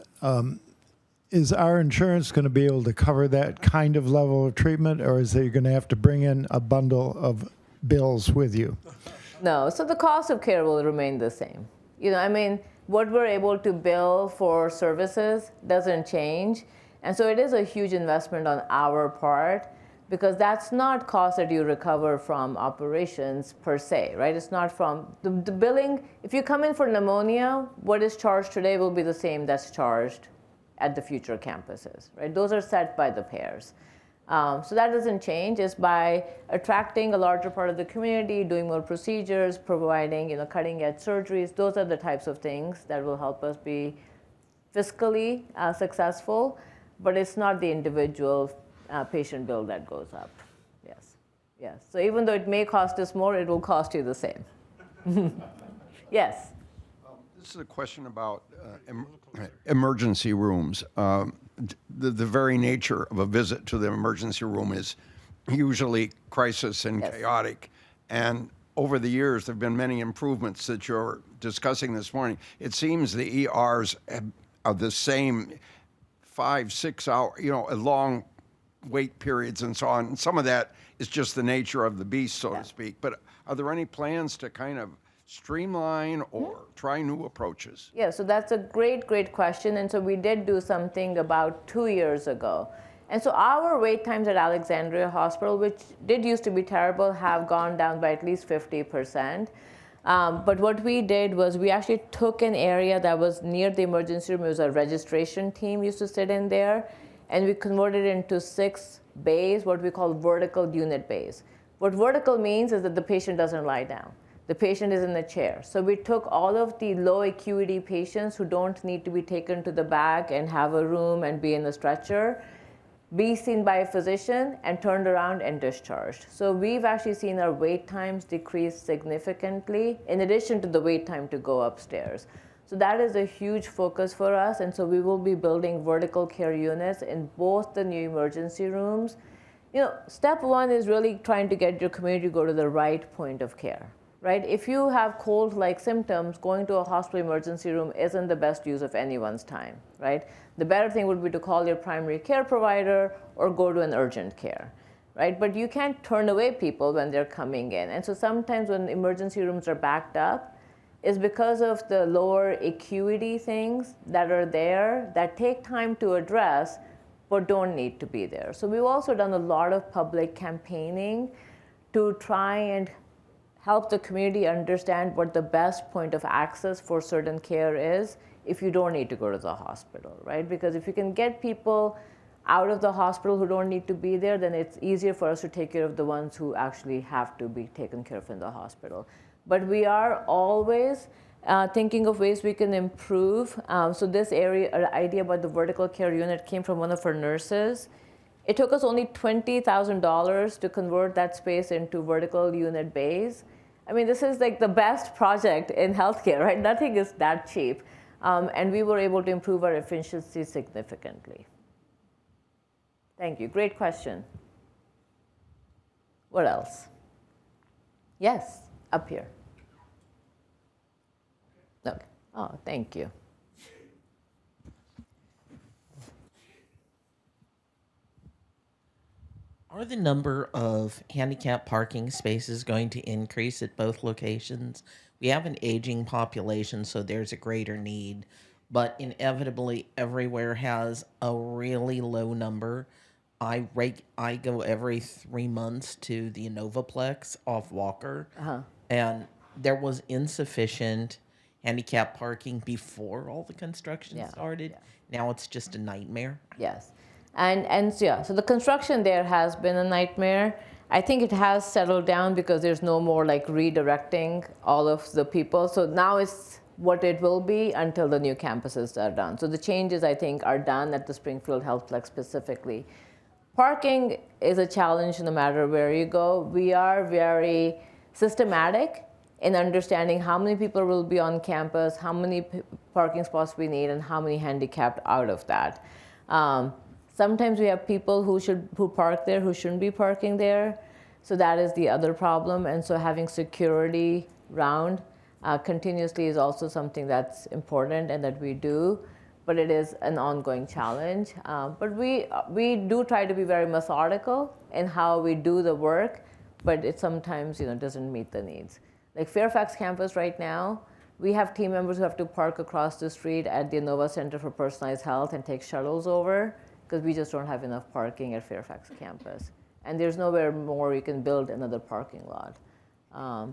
our insurance going to be able to cover that kind of level of treatment, or is it going to have to bring in a bundle of bills with you? No, so the cost of care will remain the same. What we're able to bill for services doesn't change. And so it is a huge investment on our part because that's not cost that you recover from operations per se, right? It's not from the billing. If you come in for pneumonia, what is charged today will be the same that's charged at the future campuses, right? Those are set by the payers. So that doesn't change. It's by attracting a larger part of the community, doing more procedures, providing cutting-edge surgeries. Those are the types of things that will help us be fiscally successful, but it's not the individual patient bill that goes up. Yes. So even though it may cost us more, it will cost you the same. Yes. This is a question about emergency rooms. The very nature of a visit to the emergency room is usually crisis and Yes. chaotic. And over the years, there have been many improvements that you're discussing this morning. It seems the ERs are the same 5-6 hour, long wait periods and so on. And some of that is just the nature of the beast, so to speak. But are there any plans to kind of streamline or try new approaches? Yeah, so that's a great question. And so we did do something about 2 years ago. And so our wait times at Alexandria Hospital, which did used to be terrible, have gone down by at least 50%. But what we did was we actually took an area that was near the emergency room. It was a registration team used to sit in there. And we converted it into 6 bays, what we call vertical unit bays. What vertical means is that the patient doesn't lie down. The patient is in the chair. So we took all of the low acuity patients who don't need to be taken to the back and have a room and be in a stretcher, be seen by a physician, and turned around and discharged. So we've actually seen our wait times decrease significantly, in addition to the wait time to go upstairs. So that is a huge focus for us, and so we will be building vertical care units in both the new emergency rooms. Step one is really trying to get your community to go to the right point of care, right? If you have cold-like symptoms, going to a hospital emergency room isn't the best use of anyone's time, right? The better thing would be to call your primary care provider or go to an urgent care, right? But you can't turn away people when they're coming in. And so sometimes when emergency rooms are backed up, is because of the lower acuity things that are there that take time to address but don't need to be there. So we've also done a lot of public campaigning to try and help the community understand what the best point of access for certain care is if you don't need to go to the hospital, right? Because if you can get people out of the hospital who don't need to be there, then it's easier for us to take care of the ones who actually have to be taken care of in the hospital. But we are always thinking of ways we can improve. So this idea about the vertical care unit came from one of our nurses. It took us only $20,000 to convert that space into vertical unit bays. I mean, this is like the best project in healthcare, right? Nothing is that cheap. And we were able to improve our efficiency significantly. Thank you. Great question. What else? Yes, up here. Okay. Oh, thank you. Are the number of handicap parking spaces going to increase at both locations? We have an aging population, so there's a greater need, but inevitably everywhere has a really low number. I go every 3 months to the Inova off Walker, and there was insufficient handicap parking before all the construction started. Yeah. Now it's just a nightmare. Yes. And so the construction there has been a nightmare. I think it has settled down because there's no more like redirecting all of the people. So now it's what it will be until the new campuses are done. So the changes, I think, are done at the Springfield Healthplex specifically. Parking is a challenge no matter where you go. We are very systematic in understanding how many people will be on campus, how many parking spots we need, and how many handicapped out of that. Sometimes we have people who park there who shouldn't be parking there. So that is the other problem. And so having security around continuously is also something that's important and that we do. But it is an ongoing challenge. But we do try to be very methodical in how we do the work, but it sometimes doesn't meet the needs. Like Fairfax campus right now, we have team members who have to park across the street at the Inova Center for Personalized Health and take shuttles over because we just don't have enough parking at Fairfax campus. And there's nowhere more you can build another parking lot.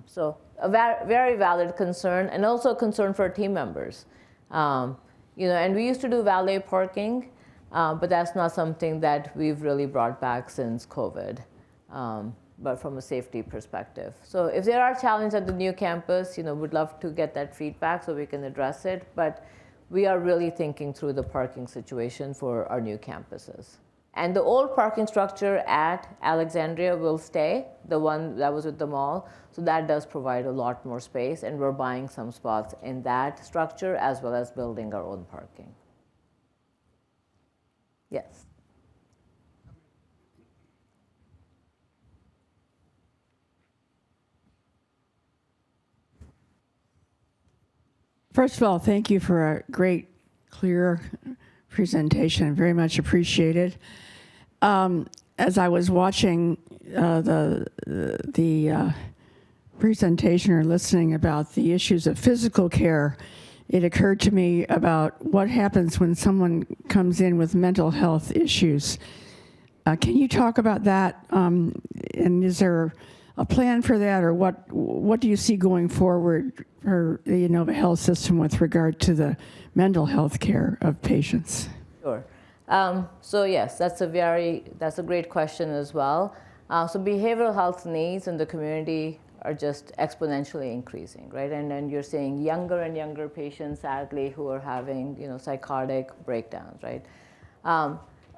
So a very valid concern, and also a concern for our team members. And we used to do valet parking, but that's not something that we've really brought back since COVID. But from a safety perspective. So if there are challenges at the new campus, we'd love to get that feedback so we can address it. But we are really thinking through the parking situation for our new campuses. And the old parking structure at Alexandria will stay, the one that was with the mall. So that does provide a lot more space, and we're buying some spots in that structure as well as building our own parking. Yes. First of all, thank you for a great, clear presentation. Very much appreciated. As I was watching the presentation or listening about the issues of physical care, it occurred to me about what happens when someone comes in with mental health issues. Can you talk about that? And is there a plan for that, or what do you see going forward for the Inova Health System with regard to the mental health care of patients? Sure. So yes, that's a great question as well. So behavioral health needs in the community are just exponentially increasing, right? And then you're seeing younger and younger patients, sadly, who are having psychotic breakdowns, right?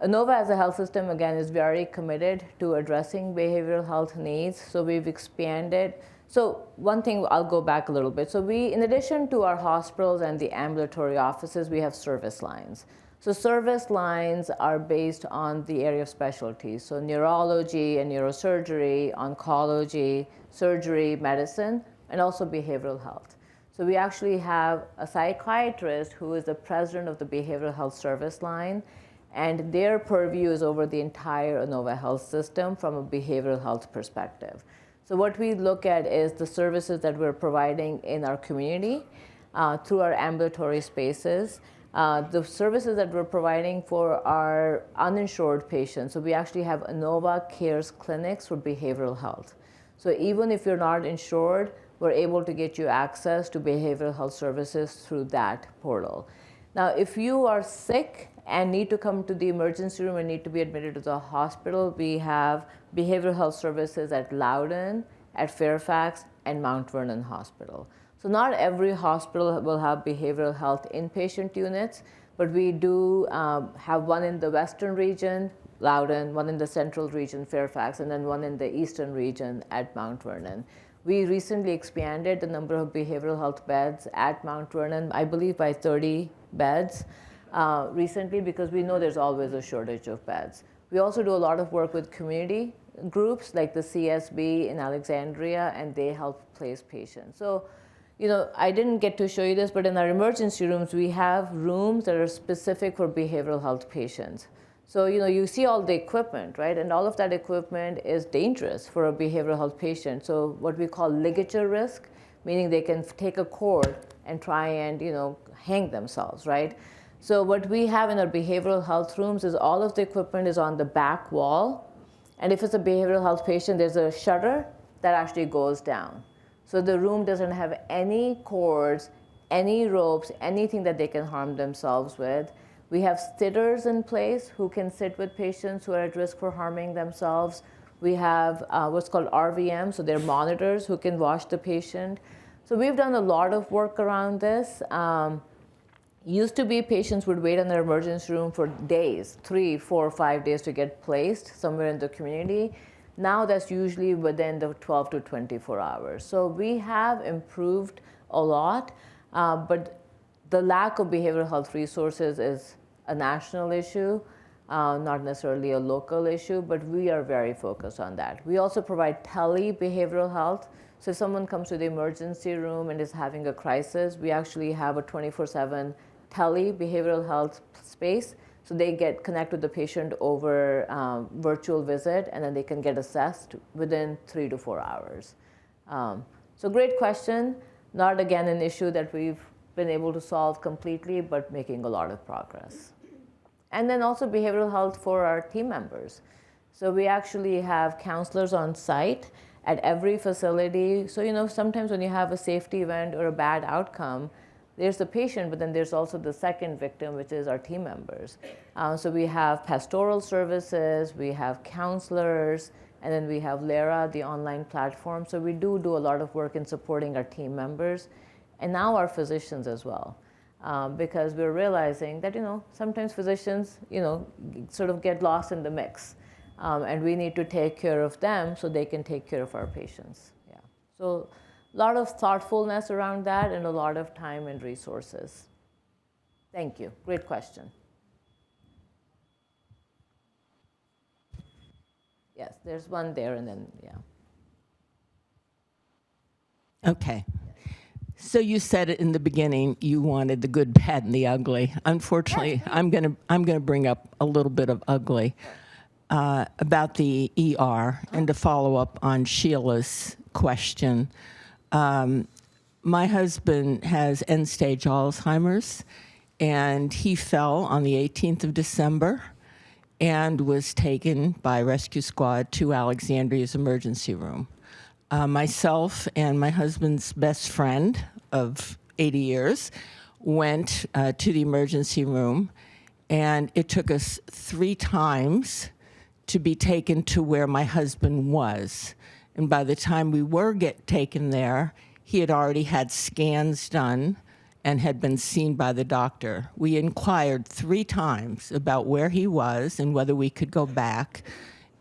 Inova as a health system, again, is very committed to addressing behavioral health needs. So we've expanded. So one thing, I'll go back a little bit. So we, in addition to our hospitals and the ambulatory offices, we have service lines. So service lines are based on the area of specialty. So neurology and neurosurgery, oncology, surgery, medicine, and also behavioral health. So we actually have a psychiatrist who is the president of the behavioral health service line, and their purview is over the entire Inova health system from a behavioral health perspective. So what we look at is the services that we're providing in our community through our ambulatory spaces, the services that we're providing for our uninsured patients. So we actually have Inova Cares clinics for behavioral health. So even if you're not insured, we're able to get you access to behavioral health services through that portal. Now, if you are sick and need to come to the emergency room and need to be admitted to the hospital, we have behavioral health services at Loudoun, at Fairfax, and Mount Vernon Hospital. So not every hospital will have behavioral health inpatient units, but we do have one in the western region, Loudoun, one in the central region, Fairfax, and then one in the eastern region at Mount Vernon. We recently expanded the number of behavioral health beds at Mount Vernon, I believe by 30 beds recently, because we know there's always a shortage of beds. We also do a lot of work with community groups like the CSB in Alexandria, and they help place patients. So, you know, I didn't get to show you this, but in our emergency rooms, we have rooms that are specific for behavioral health patients. So, you know, you see all the equipment, right? And all of that equipment is dangerous for a behavioral health patient. So what we call ligature risk, meaning they can take a cord and try and, you know, hang themselves, right? So what we have in our behavioral health rooms is all of the equipment is on the back wall. And if it's a behavioral health patient, there's a shutter that actually goes down. So the room doesn't have any cords, any ropes, anything that they can harm themselves with. We have sitters in place who can sit with patients who are at risk for harming themselves. We have what's called RVM, so they're monitors who can watch the patient. So we've done a lot of work around this. Used to be patients would wait in their emergency room for days, 3, 4, 5 days to get placed somewhere in the community. Now that's usually within the 12 to 24 hours. So we have improved a lot, but the lack of behavioral health resources is a national issue, not necessarily a local issue, but we are very focused on that. We also provide tele-behavioral health. So if someone comes to the emergency room and is having a crisis, we actually have a 24/7 tele-behavioral health space. So they get connect with the patient over virtual visit, and then they can get assessed within 3 to 4 hours. So great question. Not again an issue that we've been able to solve completely, but making a lot of progress. And then also behavioral health for our team members. So we actually have counselors on site at every facility. So, you know, sometimes when you have a safety event or a bad outcome, there's the patient, but then there's also the second victim, which is our team members. So we have pastoral services, we have counselors, and then we have Lera, the online platform. So we do a lot of work in supporting our team members, and now our physicians as well. Because we're realizing that, you know, sometimes physicians, you know, sort of get lost in the mix. And we need to take care of them so they can take care of our patients. Yeah. So a lot of thoughtfulness around that and a lot of time and resources. Thank you. Great question. Yes, there's one there and then, yeah. Okay. So you said it in the beginning, you wanted the good, bad, and the ugly. Unfortunately, I'm gonna bring up a little bit of ugly about the ER, and to follow up on Sheila's question. My husband has end-stage Alzheimer's, and he fell on the 18th of December and was taken by rescue squad to Alexandria's emergency room. Myself and my husband's best friend of 80 years went to the emergency room, and it took us 3 times to be taken to where my husband was. And by the time we were taken there, he had already had scans done and had been seen by the doctor. We inquired 3 times about where he was and whether we could go back,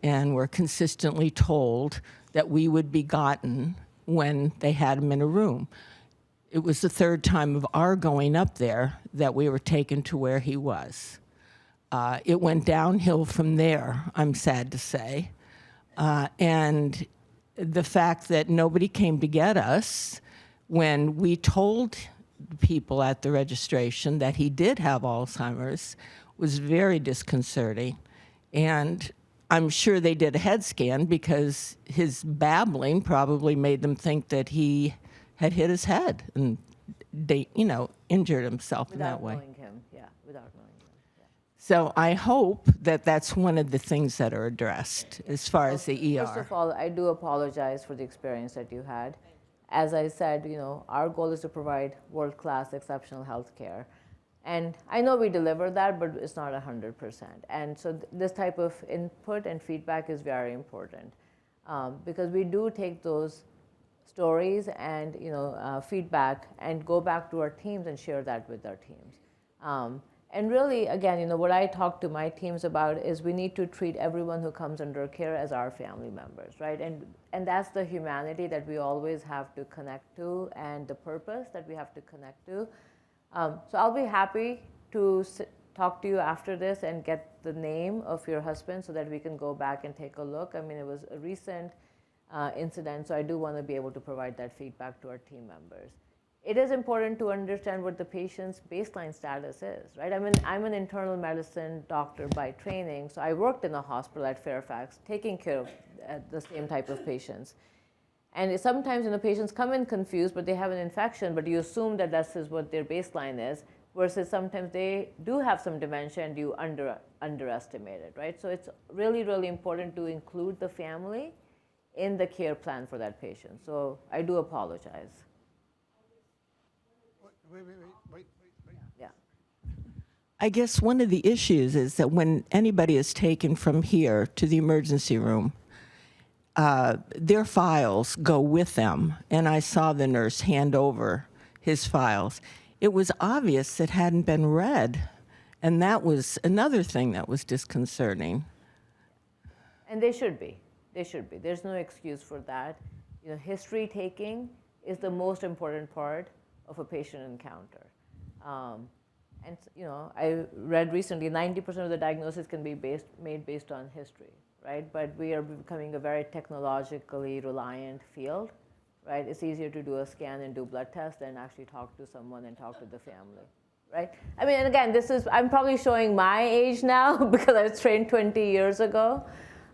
and were consistently told that we would be gotten when they had him in a room. It was the 3rd time of our going up there that we were taken to where he was. It went downhill from there, I'm sad to say. And the fact that nobody came to get us when we told people at the registration that he did have Alzheimer's was very disconcerting. And I'm sure they did a head scan because his babbling probably made them think that he had hit his head and injured himself in that way. Without knowing him, yeah, without knowing him. Yeah. So I hope that that's one of the things that are addressed as far as the ER. First of all, I do apologize for the experience that you had. As I said, our goal is to provide world-class, exceptional health care. And I know we deliver that, but it's not 100%. And so this type of input and feedback is very important because we do take those stories and feedback and go back to our teams and share that with our teams. And really, again, what I talk to my teams about is we need to treat everyone who comes under care as our family members, right? And that's the humanity that we always have to connect to and the purpose that we have to connect to. So I'll be happy to talk to you after this and get the name of your husband so that we can go back and take a look. I mean, it was a recent incident, so I do want to be able to provide that feedback to our team members. It is important to understand what the patient's baseline status is, right? I mean, I'm an internal medicine doctor by training, so I worked in a hospital at Fairfax taking care of the same type of patients. And sometimes patients come in confused, but they have an infection, but you assume that this is what their baseline is, versus sometimes they do have some dementia and you underestimate it, right? So it's really, really important to include the family in the care plan for that patient. So I do apologize. Wait. Yeah. I guess one of the issues is that when anybody is taken from here to the emergency room, their files go with them. And I saw the nurse hand over his files. It was obvious it hadn't been read. And that was another thing that was disconcerting. And they should be. They should be. There's no excuse for that. History taking is the most important part of a patient encounter. And I read recently 90% of the diagnosis can be made based on history, right? But we are becoming a very technologically reliant field, right? It's easier to do a scan and do blood tests than actually talk to someone and talk to the family, right? I mean, and again, I'm probably showing my age now because I was trained 20 years ago.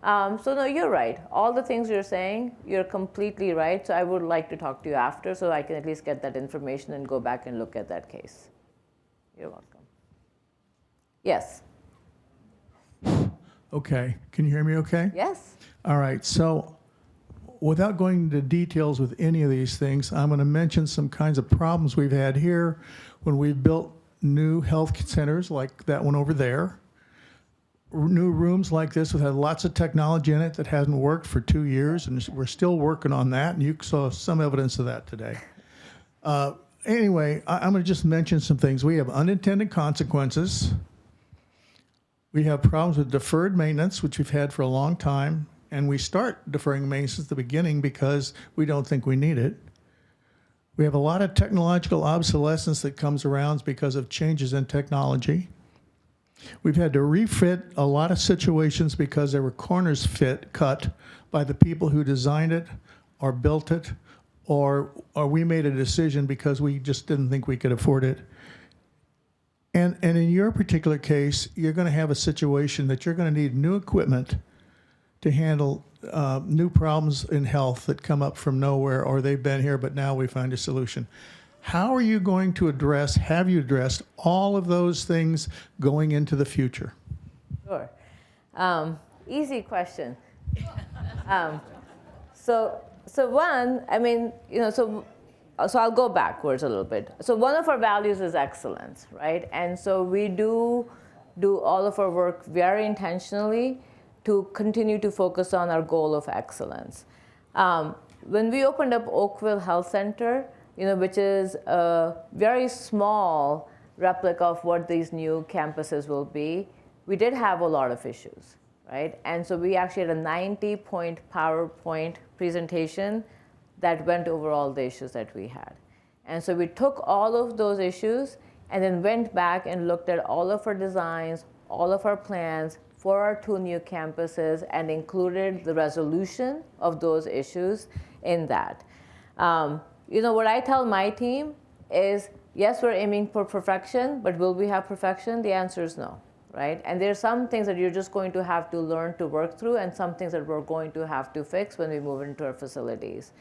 So no, you're right. All the things you're saying, you're completely right. So I would like to talk to you after so I can at least get that information and go back and look at that case. You're welcome. Yes. Okay. Can you hear me okay? Yes. All right. So without going into details with any of these things, I'm going to mention some kinds of problems we've had here when we've built new health centers like that one over there. New rooms like this have had lots of technology in it that hasn't worked for 2 years, and we're still working on that, and you saw some evidence of that today. Anyway, I'm going to just mention some things. We have unintended consequences. We have problems with deferred maintenance, which we've had for a long time, and we start deferring maintenance at the beginning because we don't think we need it. We have a lot of technological obsolescence that comes around because of changes in technology. We've had to refit a lot of situations because there were corners cut by the people who designed it or built it, or we made a decision because we just didn't think we could afford it. And in your particular case, you're going to have a situation that you're going to need new equipment to handle new problems in health that come up from nowhere, or they've been here, but now we find a solution. How are you going to have you addressed all of those things going into the future? Sure. Easy question. So one, I mean, so I'll go backwards a little bit. So one of our values is excellence, right? And so we do all of our work very intentionally to continue to focus on our goal of excellence. When we opened up Oakville Health Center, which is a very small replica of what these new campuses will be, we did have a lot of issues, right? And so we actually had a 90-point PowerPoint presentation that went over all the issues that we had. And so we took all of those issues and then went back and looked at all of our designs, all of our plans for our 2 new campuses, and included the resolution of those issues in that. What I tell my team is, yes, we're aiming for perfection, but will we have perfection? The answer is no, right? And there are some things that you're just going to have to learn to work through, and some things that we're going to have to fix when we move into our facilities.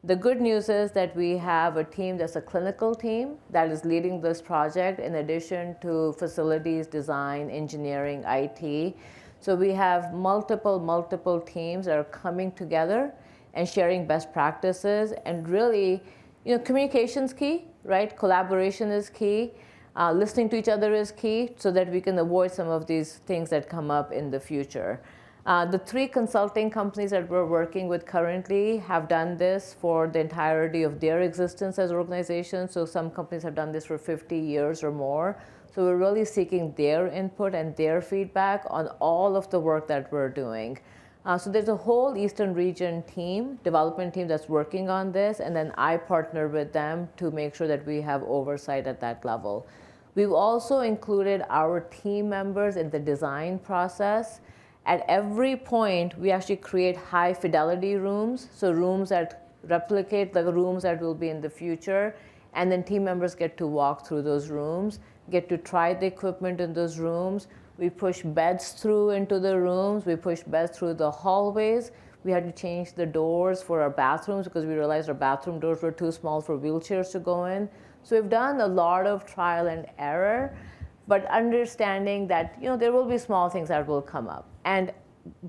The good news is that we have a team that's a clinical team that is leading this project in addition to facilities, design, engineering, IT. So we have multiple teams that are coming together and sharing best practices. And really, communication's key, right? Collaboration is key. Listening to each other is key so that we can avoid some of these things that come up in the future. The 3 consulting companies that we're working with currently have done this for the entirety of their existence as organizations. So some companies have done this for 50 years or more. So we're really seeking their input and their feedback on all of the work that we're doing. So there's a whole Eastern region team, development team that's working on this, and then I partner with them to make sure that we have oversight at that level. We've also included our team members in the design process. At every point, we actually create high fidelity rooms, so rooms that replicate the rooms that will be in the future, and then team members get to walk through those rooms, get to try the equipment in those rooms. We push beds through into the rooms, we push beds through the hallways. We had to change the doors for our bathrooms because we realized our bathroom doors were too small for wheelchairs to go in. So we've done a lot of trial and error, but understanding that there will be small things that will come up. And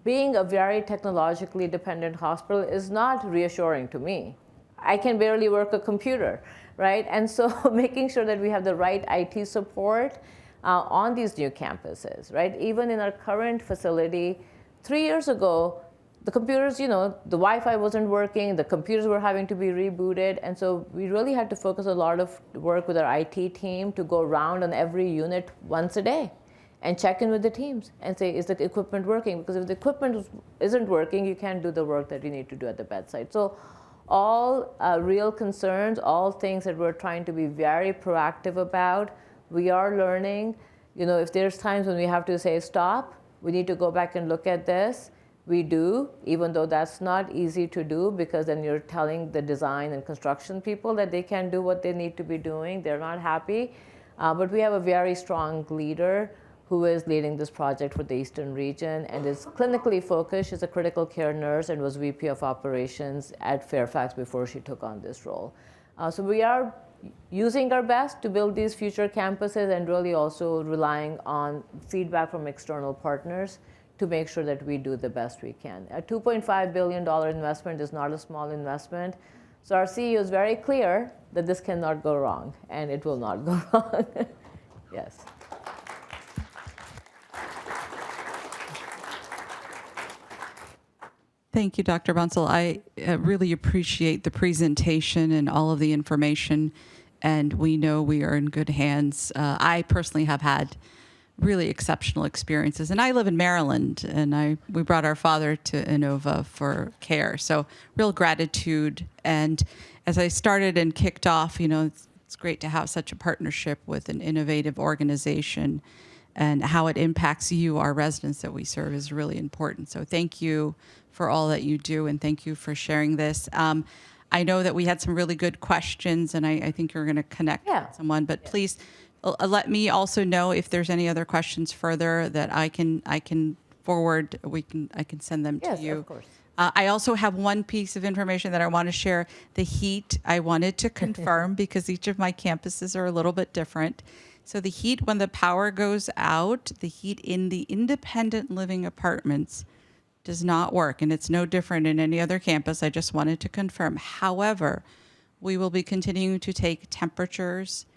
being a very technologically dependent hospital is not reassuring to me. I can barely work a computer, right? And so making sure that we have the right IT support on these new campuses, right? Even in our current facility, 3 years ago, the computers, the Wi-Fi wasn't working, the computers were having to be rebooted, and so we really had to focus a lot of work with our IT team to go around on every unit once a day and check in with the teams and say, is the equipment working? Because if the equipment isn't working, you can't do the work that you need to do at the bedside. So all real concerns, all things that we're trying to be very proactive about. We are learning, if there's times when we have to say, stop, we need to go back and look at this. We do, even though that's not easy to do, because then you're telling the design and construction people that they can't do what they need to be doing. They're not happy. But we have a very strong leader who is leading this project for the Eastern region and is clinically focused. She's a critical care nurse and was VP of operations at Fairfax before she took on this role. So we are using our best to build these future campuses and really also relying on feedback from external partners to make sure that we do the best we can. A $2.5 billion investment is not a small investment. So our CEO is very clear that this cannot go wrong, and it will not go wrong. Yes. Thank you, Dr. Bansal. I really appreciate the presentation and all of the information, and we know we are in good hands. I personally have had really exceptional experiences, and I live in Maryland, and we brought our father to Inova for care. So real gratitude. And as I started and kicked off, it's great to have such a partnership with an innovative organization, and how it impacts you, our residents that we serve, is really important. So thank you for all that you do, and thank you for sharing this. I know that we had some really good questions, and I think you're going to connect with someone, but please let me also know if there's any other questions further that I can forward. I can send them to you. Yes, of course. I also have one piece of information that I want to share. The heat, I wanted to confirm because each of my campuses are a little bit different. So the heat, when the power goes out, the heat in the independent living apartments does not work, and it's no different in any other campus. I just wanted to confirm. However, we will be continuing to take temperatures,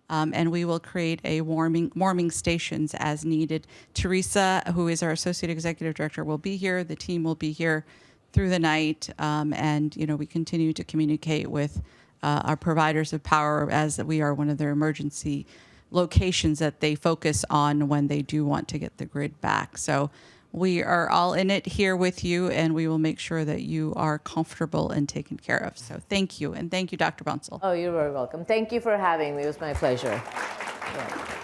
and we will create a warming stations as needed. Teresa, who is our Associate Executive Director, will be here. The team will be here through the night, and we continue to communicate with our providers of power, as we are one of their emergency locations that they focus on when they do want to get the grid back. So we are all in it here with you, and we will make sure that you are comfortable and taken care of. So thank you, and thank you, Dr. Bunsell. Oh, you're very welcome. Thank you for having me. It was my pleasure. Yeah.